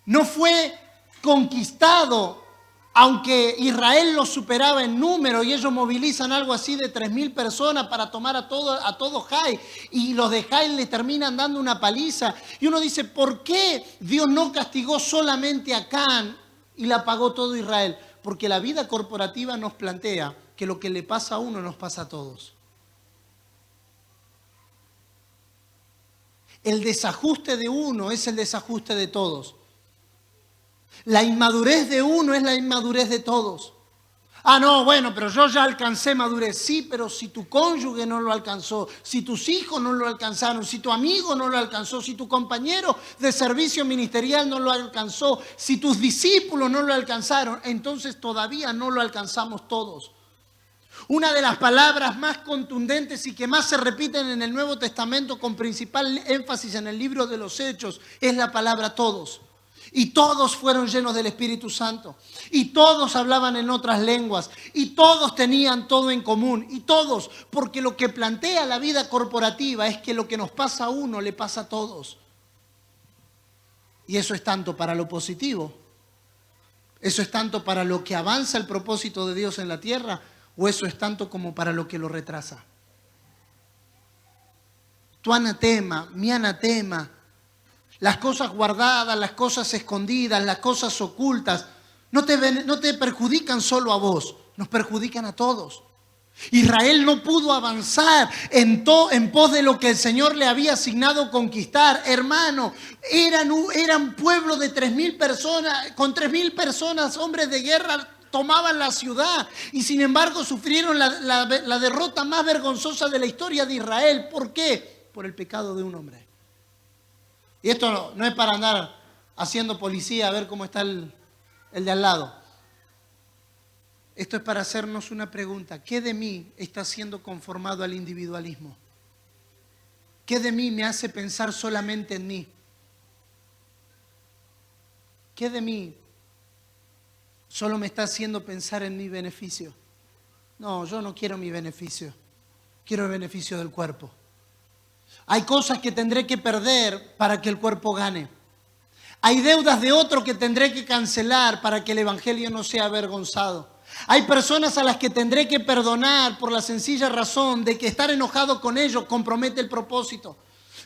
No fue conquistado, aunque Israel los superaba en número y ellos movilizan algo así de 3.000 personas para tomar a todo Jai. Y los de Jai le terminan dando una paliza. Y uno dice: ¿por qué Dios no castigó solamente a Acán y la pagó todo Israel? Porque la vida corporativa nos plantea que lo que le pasa a uno nos pasa a todos. El desajuste de uno es el desajuste de todos. La inmadurez de uno es la inmadurez de todos. Ah, no, bueno, pero yo ya alcancé madurez. Sí, pero si tu cónyuge no lo alcanzó, si tus hijos no lo alcanzaron, si tu amigo no lo alcanzó, si tu compañero de servicio ministerial no lo alcanzó, si tus discípulos no lo alcanzaron, entonces todavía no lo alcanzamos todos. Una de las palabras más contundentes y que más se repiten en el Nuevo Testamento con principal énfasis en el libro de los Hechos es la palabra todos. Y todos fueron llenos del Espíritu Santo. Y todos hablaban en otras lenguas. Y todos tenían todo en común. Y todos, porque lo que plantea la vida corporativa es que lo que nos pasa a uno le pasa a todos. Y eso es tanto para lo positivo. Eso es tanto para lo que avanza el propósito de Dios en la tierra. O eso es tanto como para lo que lo retrasa. Tu anatema, mi anatema, las cosas guardadas, las cosas escondidas, las cosas ocultas, no te perjudican solo a vos, nos perjudican a todos. Israel no pudo avanzar en pos de lo que el Señor le había asignado conquistar. Hermano, eran pueblo de 3.000 personas, con 3.000 personas, hombres de guerra, tomaban la ciudad y sin embargo sufrieron la derrota más vergonzosa de la historia de Israel. ¿Por qué? Por el pecado de un hombre. Y esto no es para andar haciendo policía a ver cómo está el de al lado. Esto es para hacernos una pregunta. ¿Qué de mí está siendo conformado al individualismo? ¿Qué de mí me hace pensar solamente en mí? ¿Qué de mí solo me está haciendo pensar en mi beneficio? No, yo no quiero mi beneficio. Quiero el beneficio del cuerpo. Hay cosas que tendré que perder para que el cuerpo gane. Hay deudas de otro que tendré que cancelar para que el evangelio no sea avergonzado. Hay personas a las que tendré que perdonar por la sencilla razón de que estar enojado con ellos compromete el propósito.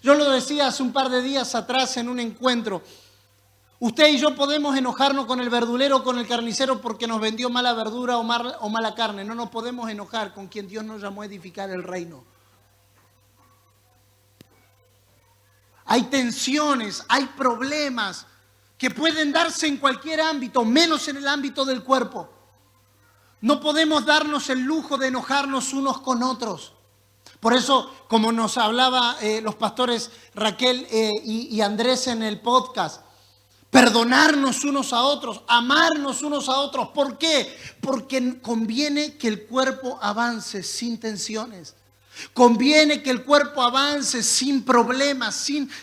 Yo lo decía hace un par de días atrás en un encuentro. Usted y yo podemos enojarnos con el verdulero o con el carnicero porque nos vendió mala verdura o mala carne. No nos podemos enojar con quien Dios nos llamó a edificar el reino. Hay tensiones, hay problemas que pueden darse en cualquier ámbito, menos en el ámbito del cuerpo. No podemos darnos el lujo de enojarnos unos con otros. Por eso, como nos hablaba los pastores Raquel y Andrés en el podcast, perdonarnos unos a otros, amarnos unos a otros. ¿Por qué? Porque conviene que el cuerpo avance sin tensiones. Conviene que el cuerpo avance sin problemas,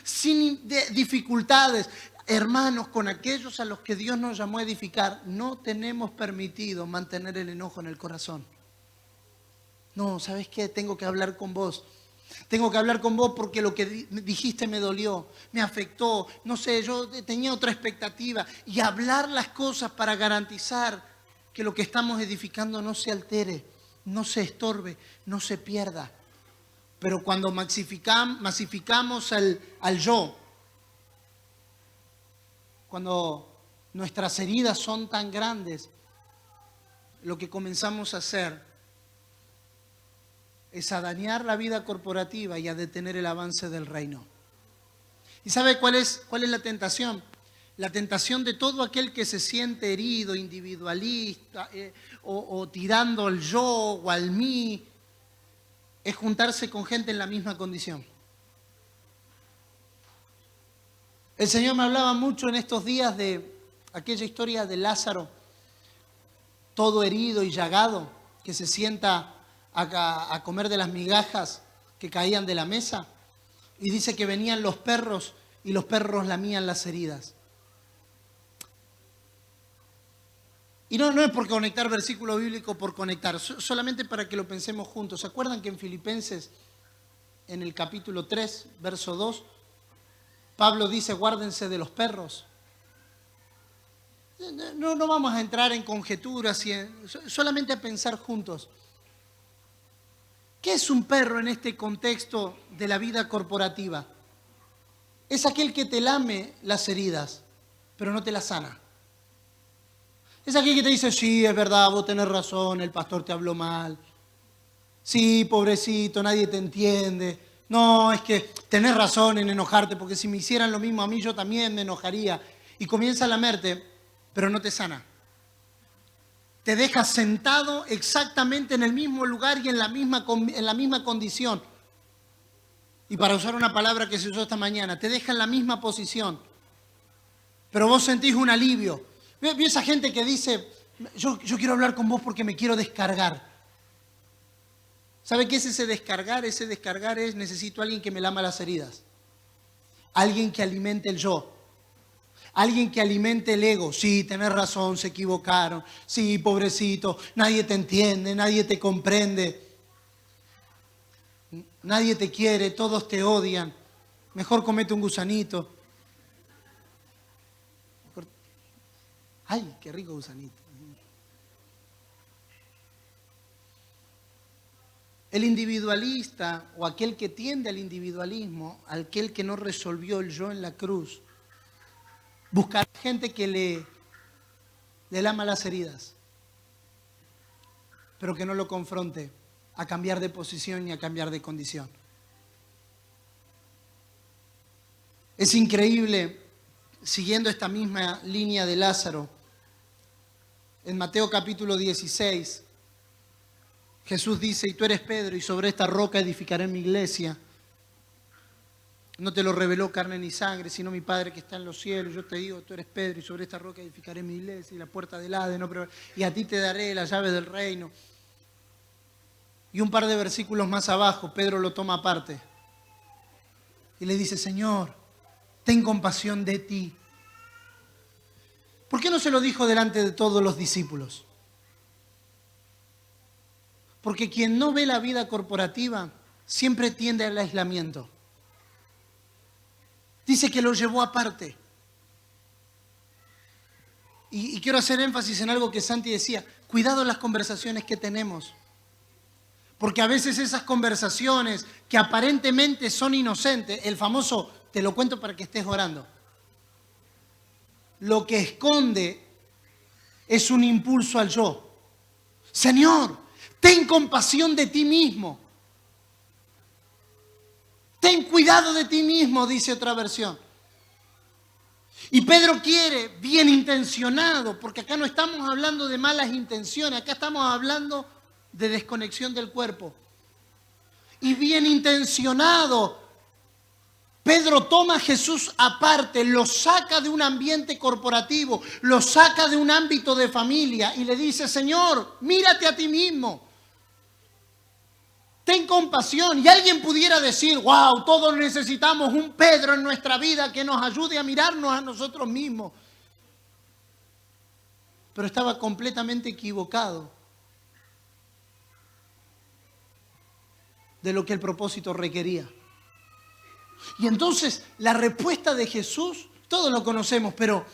sin dificultades. Hermanos, con aquellos a los que Dios nos llamó a edificar, no tenemos permitido mantener el enojo en el corazón. No, ¿sabes qué? Tengo que hablar con vos. Tengo que hablar con vos porque lo que dijiste me dolió, me afectó. No sé, yo tenía otra expectativa. Y hablar las cosas para garantizar que lo que estamos edificando no se altere, no se estorbe, no se pierda. Pero cuando masificamos al yo, cuando nuestras heridas son tan grandes, lo que comenzamos a hacer es a dañar la vida corporativa y a detener el avance del reino. ¿Y sabe cuál es la tentación? La tentación de todo aquel que se siente herido, individualista, o tirando al yo o al mí, es juntarse con gente en la misma condición. El Señor me hablaba mucho en estos días de aquella historia de Lázaro, todo herido y llagado, que se sienta a comer de las migajas que caían de la mesa. Y dice que venían los perros y los perros lamían las heridas. Y no es por conectar versículo bíblico por conectar, solamente para que lo pensemos juntos. ¿Se acuerdan que en Filipenses, en el capítulo 3, verso 2, Pablo dice, guárdense de los perros? No vamos a entrar en conjeturas, solamente a pensar juntos. ¿Qué es un perro en este contexto de la vida corporativa? Es aquel que te lame las heridas, pero no te las sana. Es aquel que te dice, sí, es verdad, vos tenés razón, el pastor te habló mal. Sí, pobrecito, nadie te entiende. No, es que tenés razón en enojarte, porque si me hicieran lo mismo a mí, yo también me enojaría. Y comienza a lamerte, pero no te sana. Te deja sentado exactamente en el mismo lugar y en la misma condición. Y para usar una palabra que se usó esta mañana, te deja en la misma posición. Pero vos sentís un alivio. Vi esa gente que dice, yo quiero hablar con vos porque me quiero descargar. ¿Sabe qué es ese descargar? Ese descargar es, necesito a alguien que me lama las heridas. Alguien que alimente el yo. Alguien que alimente el ego. Sí, tenés razón, se equivocaron. Sí, pobrecito, nadie te entiende, nadie te comprende. Nadie te quiere, todos te odian. Mejor comete un gusanito. Ay, qué rico gusanito. El individualista o aquel que tiende al individualismo, aquel que no resolvió el yo en la cruz, buscar gente que le lama las heridas, pero que no lo confronte a cambiar de posición ni a cambiar de condición. Es increíble, siguiendo esta misma línea de Lázaro, en Mateo capítulo 16, Jesús dice, y tú eres Pedro, y sobre esta roca edificaré mi iglesia. No te lo reveló carne ni sangre, sino mi Padre que está en los cielos. Yo te digo, tú eres Pedro, y sobre esta roca edificaré mi iglesia, y la puerta del Hades, y a ti te daré las llaves del reino. Y un par de versículos más abajo, Pedro lo toma aparte. Y le dice, Señor, ten compasión de ti. ¿Por qué no se lo dijo delante de todos los discípulos? Porque quien no ve la vida corporativa siempre tiende al aislamiento. Dice que lo llevó aparte. Y quiero hacer énfasis en algo que Santi decía. Cuidado en las conversaciones que tenemos. Porque a veces esas conversaciones que aparentemente son inocentes, el famoso, te lo cuento para que estés orando, lo que esconde es un impulso al yo. Señor, ten compasión de ti mismo. Ten cuidado de ti mismo, dice otra versión. Y Pedro quiere, bien intencionado, porque acá no estamos hablando de malas intenciones, acá estamos hablando de desconexión del cuerpo. Y bien intencionado, Pedro toma a Jesús aparte, lo saca de un ambiente corporativo, lo saca de un ámbito de familia y le dice: Señor, mírate a ti mismo. Ten compasión. Y alguien pudiera decir: wow, todos necesitamos un Pedro en nuestra vida que nos ayude a mirarnos a nosotros mismos. Pero estaba completamente equivocado de lo que el propósito requería. Y entonces la respuesta de Jesús, todos lo conocemos, pero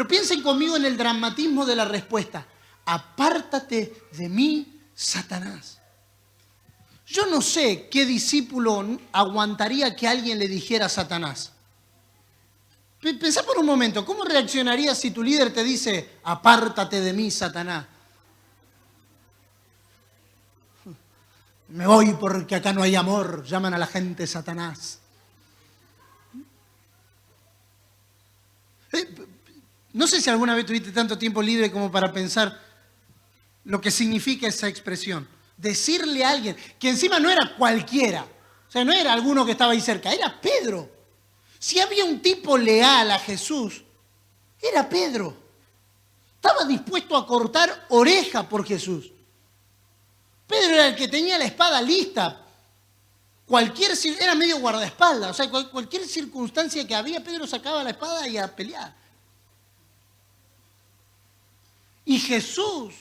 piensen conmigo en el dramatismo de la respuesta. Apártate de mí, Satanás. Yo no sé qué discípulo aguantaría que alguien le dijera Satanás. Pensá por un momento, ¿cómo reaccionarías si tu líder te dice: apártate de mí, Satanás? Me voy porque acá no hay amor, llaman a la gente Satanás. No sé si alguna vez tuviste tanto tiempo libre como para pensar lo que significa esa expresión. Decirle a alguien, que encima no era cualquiera, o sea, no era alguno que estaba ahí cerca, era Pedro. Si había un tipo leal a Jesús, era Pedro. Estaba dispuesto a cortar oreja por Jesús. Pedro era el que tenía la espada lista. Era medio guardaespaldas, o sea, cualquier circunstancia que había, Pedro sacaba la espada y a pelear. Y Jesús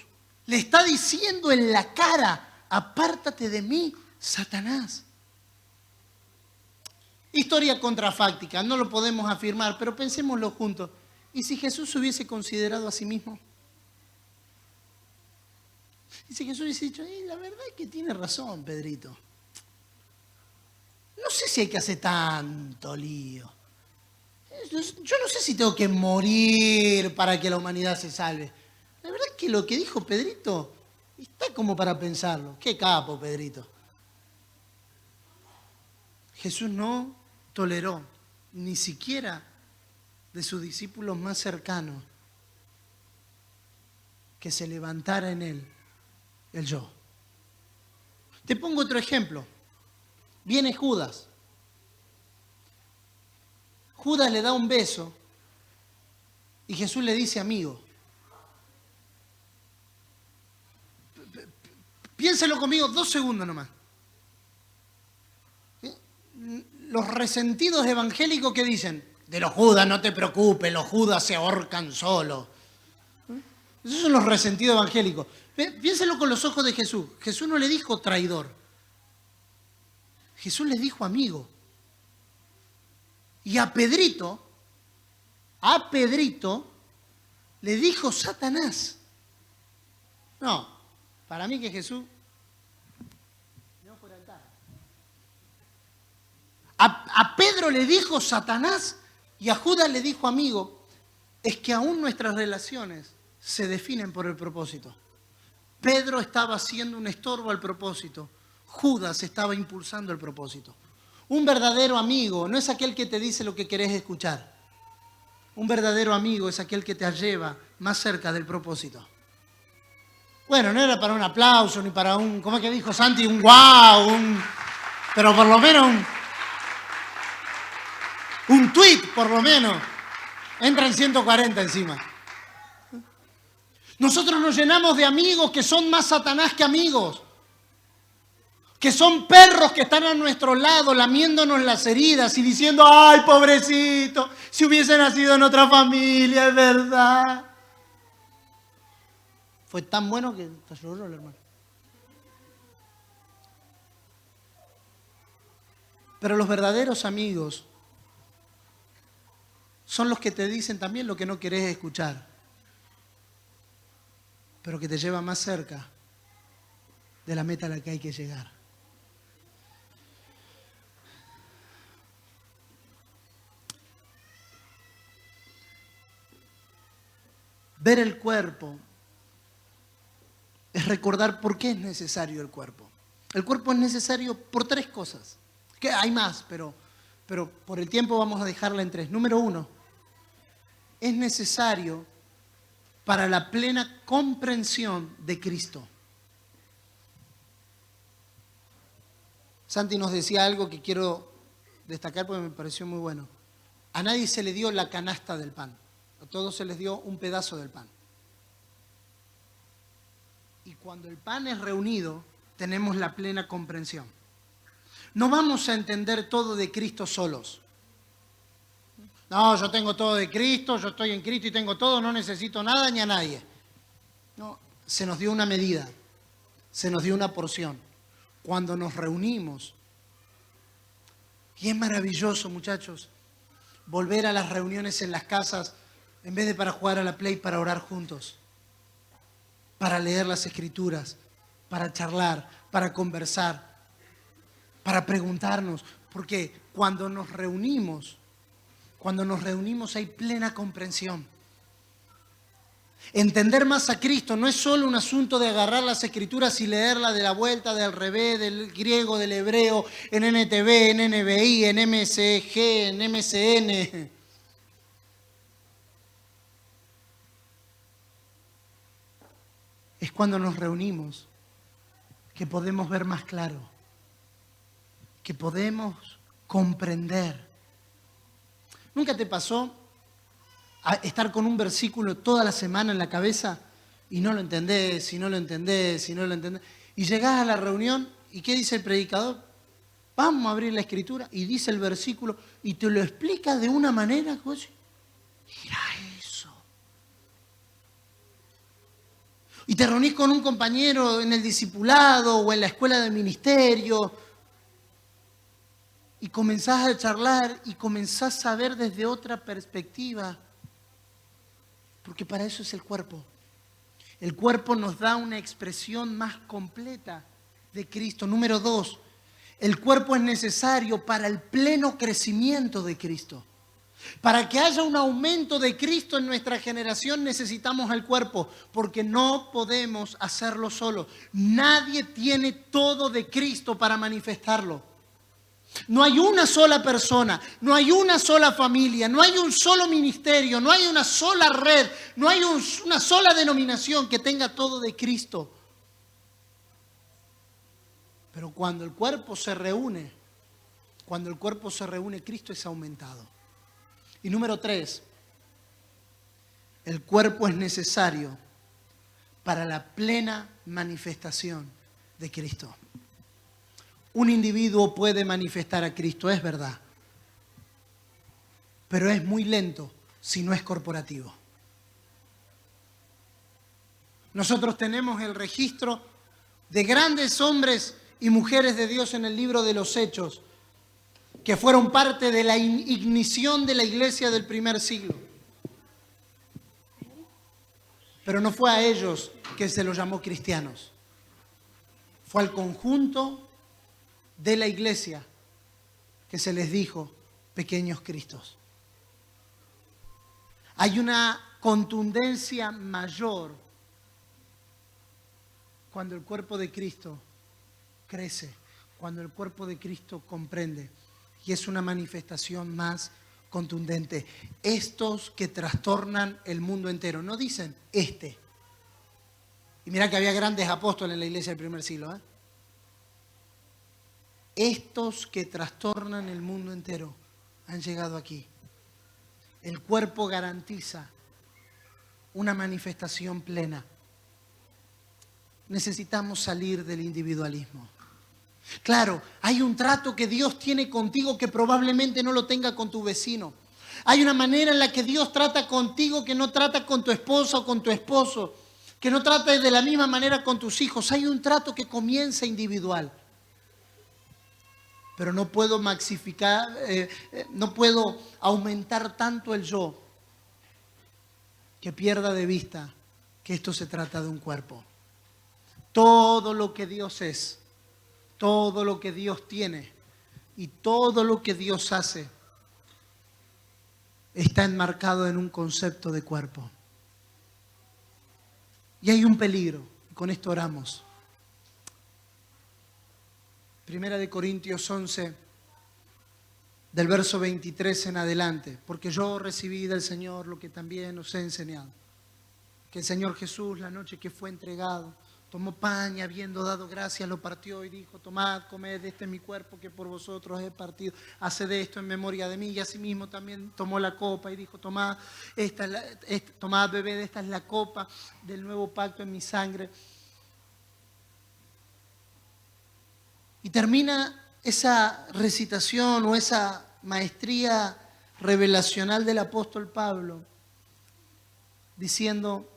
le está diciendo en la cara: apártate de mí, Satanás. Historia contrafáctica, no lo podemos afirmar, pero pensémoslo juntos. ¿Y si Jesús se hubiese considerado a sí mismo? ¿Y si Jesús hubiese dicho: la verdad es que tiene razón, Pedrito? No sé si hay que hacer tanto lío. Yo no sé si tengo que morir para que la humanidad se salve. La verdad es que lo que dijo Pedrito está como para pensarlo. Qué capo, Pedrito. Jesús no toleró ni siquiera de sus discípulos más cercanos que se levantara en él el yo. Te pongo otro ejemplo. Viene Judas. Judas le da un beso y Jesús le dice: amigo. Piénselo conmigo 2 segundos nomás. Los resentidos evangélicos que dicen: de los Judas no te preocupes, los Judas se ahorcan solos. Esos son los resentidos evangélicos. Piénselo con los ojos de Jesús. Jesús no le dijo traidor. Jesús le dijo amigo. Y a Pedrito le dijo Satanás. No, para mí que Jesús no fuera el tal. A Pedro le dijo Satanás y a Judas le dijo amigo. Es que aún nuestras relaciones se definen por el propósito. Pedro estaba haciendo un estorbo al propósito. Judas estaba impulsando el propósito. Un verdadero amigo no es aquel que te dice lo que querés escuchar. Un verdadero amigo es aquel que te lleva más cerca del propósito. Bueno, no era para un aplauso ni para un, ¿cómo es que dijo Santi? Un wow, pero por lo menos un tweet, por lo menos. Entra en 140 encima. Nosotros nos llenamos de amigos que son más Satanás que amigos. Que son perros que están a nuestro lado lamiéndonos las heridas y diciendo: ay, pobrecito, si hubiese nacido en otra familia, es verdad. Fue tan bueno que te lloró el hermano. Pero los verdaderos amigos son los que te dicen también lo que no querés escuchar, pero que te llevan más cerca de la meta a la que hay que llegar. Ver el cuerpo es recordar por qué es necesario el cuerpo. El cuerpo es necesario por 3 cosas. Que hay más, pero por el tiempo vamos a dejarla en 3. Número 1, es necesario para la plena comprensión de Cristo. Santi nos decía algo que quiero destacar porque me pareció muy bueno. A nadie se le dio la canasta del pan, a todos se les dio un pedazo del pan. Y cuando el pan es reunido, tenemos la plena comprensión. No vamos a entender todo de Cristo solos. No, yo tengo todo de Cristo, yo estoy en Cristo y tengo todo, no necesito nada ni a nadie. No, se nos dio una medida, se nos dio una porción. Cuando nos reunimos, y es maravilloso, muchachos, volver a las reuniones en las casas, en vez de para jugar a la Play, para orar juntos, para leer las Escrituras, para charlar, para conversar, para preguntarnos, porque cuando nos reunimos hay plena comprensión. Entender más a Cristo no es solo un asunto de agarrar las Escrituras y leerlas de la vuelta, del revés, del griego, del hebreo, en NTV, en NBI, en MSG, en MSN. Es cuando nos reunimos que podemos ver más claro, que podemos comprender. ¿Nunca te pasó a estar con un versículo toda la semana en la cabeza y no lo entendés, y no lo entendés, y no lo entendés? Y llegás a la reunión y ¿qué dice el predicador? Vamos a abrir la Escritura y dice el versículo y te lo explica de una manera que vos decís, mira eso. Y te reunís con un compañero en el discipulado o en la escuela de ministerio y comenzás a charlar y comenzás a ver desde otra perspectiva. Porque para eso es el cuerpo. El cuerpo nos da una expresión más completa de Cristo. Número 2, el cuerpo es necesario para el pleno crecimiento de Cristo. Para que haya un aumento de Cristo en nuestra generación necesitamos al cuerpo, porque no podemos hacerlo solo. Nadie tiene todo de Cristo para manifestarlo. No hay una sola persona, no hay una sola familia, no hay un solo ministerio, no hay una sola red, no hay una sola denominación que tenga todo de Cristo. Pero cuando el cuerpo se reúne, Cristo es aumentado. Y número 3, el cuerpo es necesario para la plena manifestación de Cristo. Un individuo puede manifestar a Cristo, es verdad, pero es muy lento si no es corporativo. Nosotros tenemos el registro de grandes hombres y mujeres de Dios en el libro de los Hechos, que fueron parte de la ignición de la iglesia del primer siglo. Pero no fue a ellos que se los llamó cristianos, fue al conjunto de la iglesia que se les dijo pequeños Cristos. Hay una contundencia mayor cuando el cuerpo de Cristo crece, cuando el cuerpo de Cristo comprende, y es una manifestación más contundente. Estos que trastornan el mundo entero, no dicen este. Y mirá que había grandes apóstoles en la iglesia del primer siglo, ¿eh? Estos que trastornan el mundo entero han llegado aquí. El cuerpo garantiza una manifestación plena. Necesitamos salir del individualismo. Claro, hay un trato que Dios tiene contigo que probablemente no lo tenga con tu vecino. Hay una manera en la que Dios trata contigo que no trata con tu esposa o con tu esposo, que no trata de la misma manera con tus hijos. Hay un trato que comienza individual. Pero no puedo no puedo aumentar tanto el yo que pierda de vista que esto se trata de un cuerpo. Todo lo que Dios es, todo lo que Dios tiene y todo lo que Dios hace está enmarcado en un concepto de cuerpo. Y hay un peligro, y con esto oramos. Primera de Corintios 11, del verso 23 en adelante, porque yo recibí del Señor lo que también os he enseñado. Que el Señor Jesús, la noche que fue entregado, tomó pan y habiendo dado gracias lo partió y dijo: tomad, comed, este es mi cuerpo que por vosotros he partido, haced esto en memoria de mí. Y asimismo también tomó la copa y dijo: tomad, tomad, bebed, esta es la copa del nuevo pacto en mi sangre. Y termina esa recitación o esa maestría revelacional del apóstol Pablo diciendo: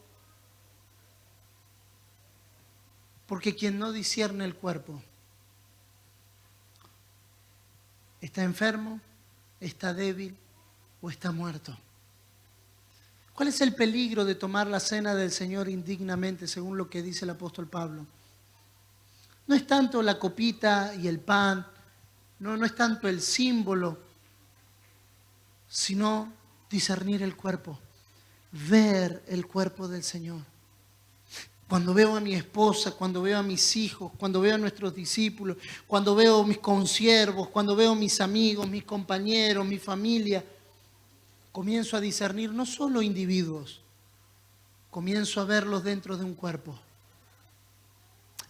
porque quien no discierne el cuerpo está enfermo, está débil o está muerto. ¿Cuál es el peligro de tomar la cena del Señor indignamente, según lo que dice el apóstol Pablo? No es tanto la copita y el pan, no es tanto el símbolo, sino discernir el cuerpo, ver el cuerpo del Señor. Cuando veo a mi esposa, cuando veo a mis hijos, cuando veo a nuestros discípulos, cuando veo a mis consiervos, cuando veo a mis amigos, mis compañeros, mi familia, comienzo a discernir no solo individuos, comienzo a verlos dentro de un cuerpo.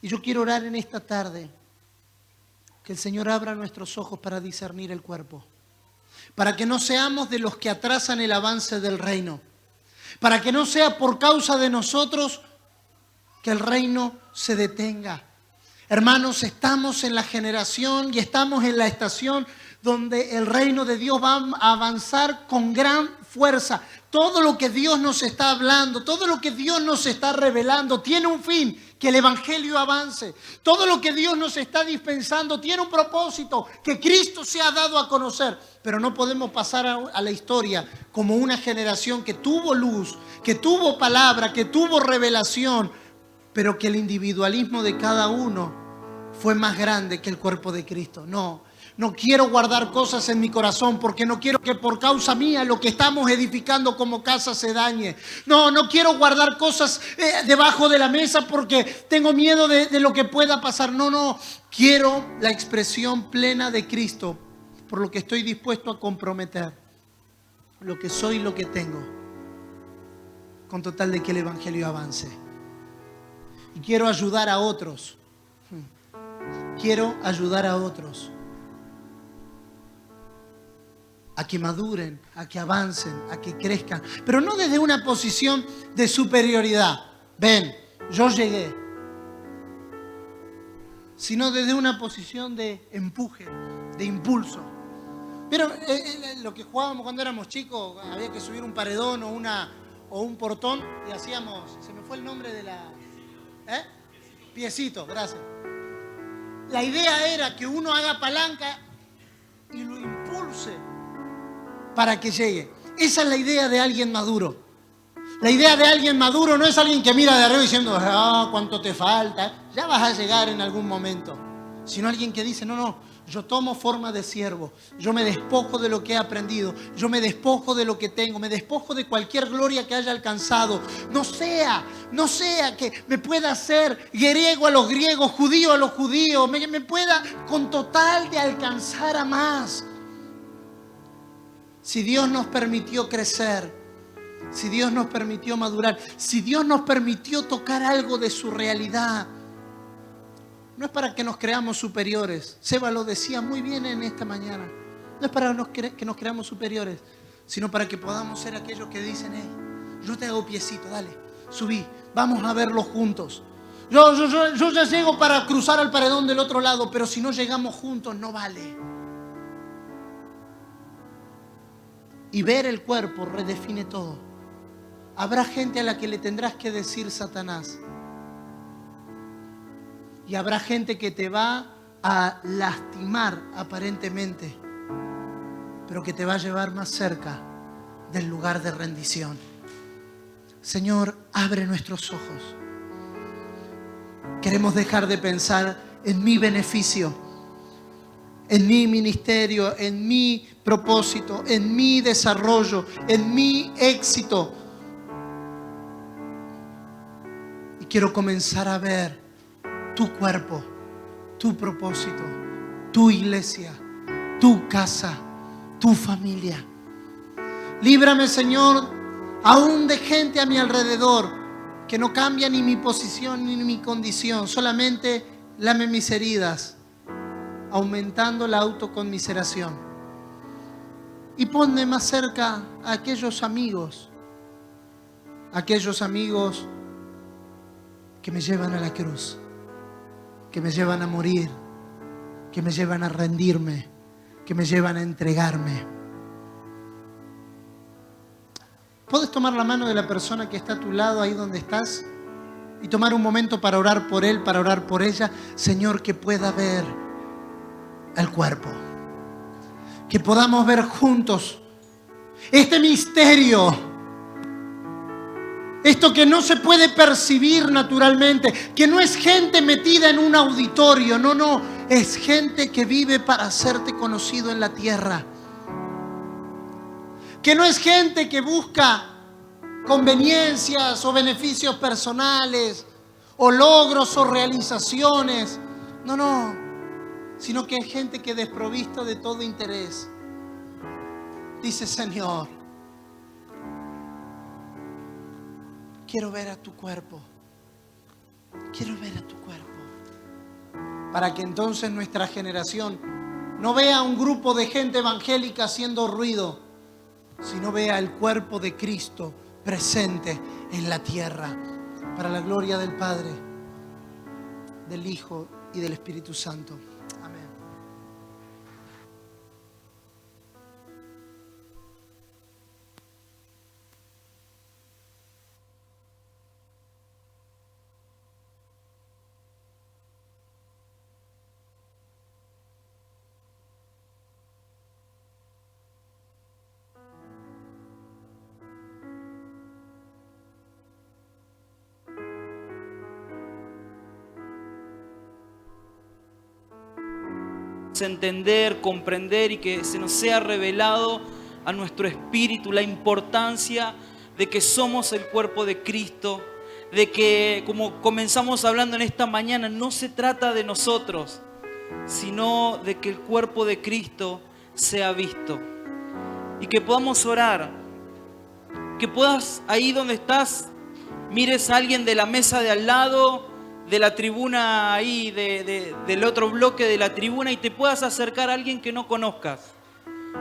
Y yo quiero orar en esta tarde que el Señor abra nuestros ojos para discernir el cuerpo, para que no seamos de los que atrasan el avance del reino, para que no sea por causa de nosotros que el reino se detenga. Hermanos, estamos en la generación y estamos en la estación donde el reino de Dios va a avanzar con gran fuerza. Todo lo que Dios nos está hablando, todo lo que Dios nos está revelando tiene un fin, que el evangelio avance. Todo lo que Dios nos está dispensando tiene un propósito, que Cristo se ha dado a conocer. Pero no podemos pasar a la historia como una generación que tuvo luz, que tuvo palabra, que tuvo revelación, pero que el individualismo de cada uno fue más grande que el cuerpo de Cristo. No quiero guardar cosas en mi corazón porque no quiero que por causa mía lo que estamos edificando como casa se dañe. No quiero guardar cosas debajo de la mesa porque tengo miedo de lo que pueda pasar. No, quiero la expresión plena de Cristo, por lo que estoy dispuesto a comprometer lo que soy y lo que tengo, con total de que el evangelio avance. Y quiero ayudar a otros. Quiero ayudar a otros a que maduren, a que avancen, a que crezcan. Pero no desde una posición de superioridad. Ven, yo llegué. Sino desde una posición de empuje, de impulso. Pero lo que jugábamos cuando éramos chicos, había que subir un paredón o un portón y hacíamos, se me fue el nombre de la... Piecito, gracias. La idea era que uno haga palanca y lo impulse para que llegue. Esa es la idea de alguien maduro. La idea de alguien maduro no es alguien que mira de arriba diciendo: cuánto te falta, ya vas a llegar en algún momento. Sino alguien que dice: no, yo tomo forma de siervo, yo me despojo de lo que he aprendido, yo me despojo de lo que tengo, me despojo de cualquier gloria que haya alcanzado. No sea que me pueda hacer griego a los griegos, judío a los judíos, me pueda con total de alcanzar a más. Si Dios nos permitió crecer, si Dios nos permitió madurar, si Dios nos permitió tocar algo de su realidad, no es para que nos creamos superiores. Seba lo decía muy bien en esta mañana. No es para que nos creamos superiores, sino para que podamos ser aquellos que dicen: yo te hago piecito, dale, subí, vamos a verlo juntos. Yo ya llego para cruzar al paredón del otro lado, pero si no llegamos juntos no vale. Y ver el cuerpo redefine todo. Habrá gente a la que le tendrás que decir Satanás. Y habrá gente que te va a lastimar aparentemente, pero que te va a llevar más cerca del lugar de rendición. Señor, abre nuestros ojos. Queremos dejar de pensar en mi beneficio, en mi ministerio, en mi propósito, en mi desarrollo, en mi éxito. Y quiero comenzar a ver tu cuerpo, tu propósito, tu iglesia, tu casa, tu familia. Líbrame, Señor, aún de gente a mi alrededor que no cambia ni mi posición ni mi condición, solamente lame mis heridas, aumentando la autoconmiseración. Y ponme más cerca a aquellos amigos que me llevan a la cruz, que me llevan a morir, que me llevan a rendirme, que me llevan a entregarme. ¿Puedes tomar la mano de la persona que está a tu lado, ahí donde estás? Y tomar un momento para orar por él, para orar por ella. Señor, que pueda ver el cuerpo. Que podamos ver juntos este misterio. Esto que no se puede percibir naturalmente. Que no es gente metida en un auditorio. No. Es gente que vive para hacerte conocido en la tierra. Que no es gente que busca conveniencias o beneficios personales o logros o realizaciones. No, sino que es gente que desprovista de todo interés. Dice: Señor, quiero ver a tu cuerpo. Quiero ver a tu cuerpo. Para que entonces nuestra generación no vea un grupo de gente evangélica haciendo ruido, sino vea el cuerpo de Cristo presente en la tierra, para la gloria del Padre, del Hijo y del Espíritu Santo. Amén. Entender, comprender y que se nos sea revelado a nuestro espíritu la importancia de que somos el cuerpo de Cristo, de que, como comenzamos hablando en esta mañana, no se trata de nosotros, sino de que el cuerpo de Cristo sea visto. Y que podamos orar, que puedas, ahí donde estás, mires a alguien de la mesa de al lado, de la tribuna ahí, del otro bloque de la tribuna, y te puedas acercar a alguien que no conozcas.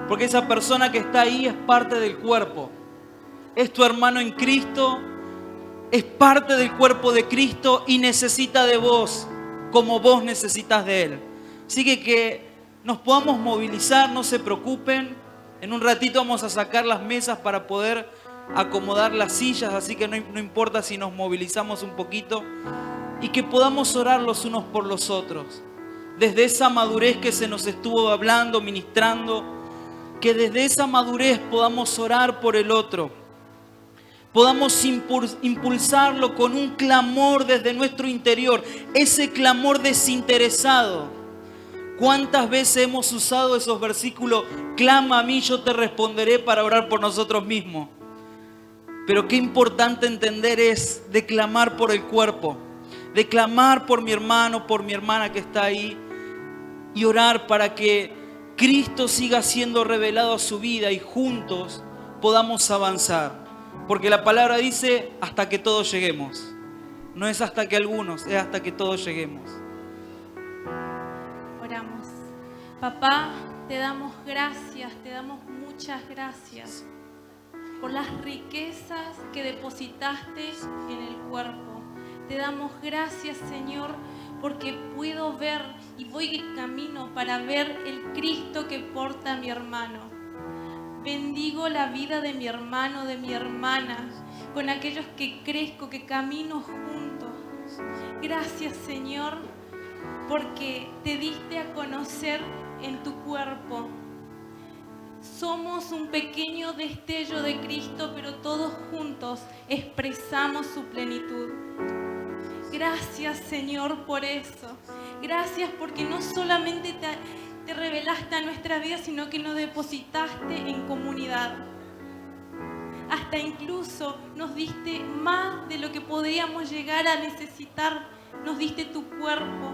Porque esa persona que está ahí es parte del cuerpo. Es tu hermano en Cristo, es parte del cuerpo de Cristo y necesita de vos como vos necesitas de Él. Así que nos podamos movilizar, no se preocupen. En un ratito vamos a sacar las mesas para poder acomodar las sillas, así que no importa si nos movilizamos un poquito. Y que podamos orar los unos por los otros. Desde esa madurez que se nos estuvo hablando, ministrando, que desde esa madurez podamos orar por el otro. Podamos impulsarlo con un clamor desde nuestro interior. Ese clamor desinteresado. ¿Cuántas veces hemos usado esos versículos? Clama a mí, yo te responderé, para orar por nosotros mismos. Pero qué importante entender es de clamar por el cuerpo. De clamar por mi hermano, por mi hermana que está ahí, y orar para que Cristo siga siendo revelado a su vida y juntos podamos avanzar. Porque la palabra dice: hasta que todos lleguemos. No es hasta que algunos, es hasta que todos lleguemos. Oramos. Papá, te damos gracias, te damos muchas gracias por las riquezas que depositaste en el cuerpo. Te damos gracias, Señor, porque puedo ver y voy en camino para ver el Cristo que porta mi hermano. Bendigo la vida de mi hermano, de mi hermana, con aquellos que crezco, que camino juntos. Gracias, Señor, porque te diste a conocer en tu cuerpo. Somos un pequeño destello de Cristo, pero todos juntos expresamos su plenitud. Gracias, Señor, por eso. Gracias porque no solamente te revelaste a nuestra vida, sino que nos depositaste en comunidad. Hasta incluso nos diste más de lo que podríamos llegar a necesitar. Nos diste tu cuerpo.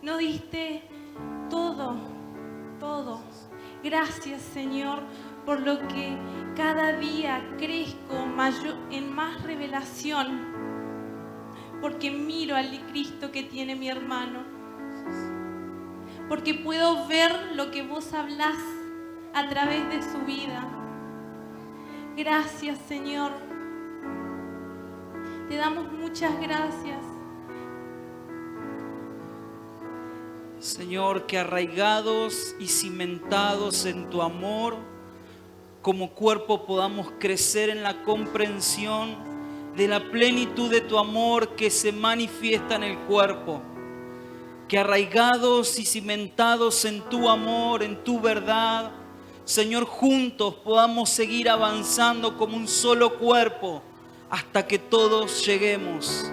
Nos diste todo todo. Gracias, Señor, por lo que cada día crezco en más revelación, porque miro al Cristo que tiene mi hermano, porque puedo ver lo que vos hablás a través de su vida. Gracias, Señor. Te damos muchas gracias. Señor, que arraigados y cimentados en tu amor, como cuerpo podamos crecer en la comprensión de la plenitud de tu amor que se manifiesta en el cuerpo. Que arraigados y cimentados en tu amor, en tu verdad, Señor, juntos podamos seguir avanzando como un solo cuerpo hasta que todos lleguemos.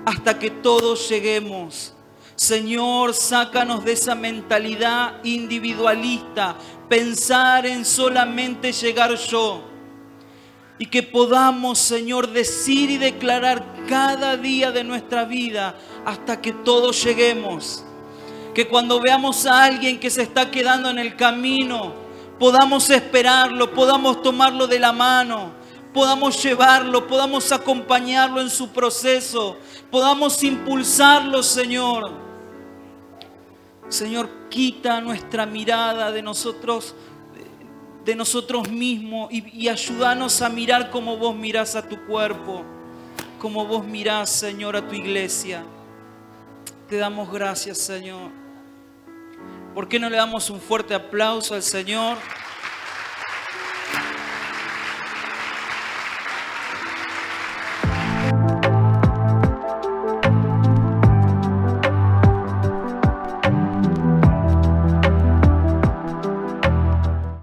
Hasta que todos lleguemos. Señor, sácanos de esa mentalidad individualista, pensar en solamente llegar yo. Y que podamos, Señor, decir y declarar cada día de nuestra vida hasta que todos lleguemos. Que cuando veamos a alguien que se está quedando en el camino, podamos esperarlo, podamos tomarlo de la mano, podamos llevarlo, podamos acompañarlo en su proceso, podamos impulsarlo, Señor. Señor, quita nuestra mirada de nosotros mismos y ayúdanos a mirar como vos mirás a tu cuerpo, como vos mirás, Señor, a tu iglesia. Te damos gracias, Señor. ¿Por qué no le damos un fuerte aplauso al Señor?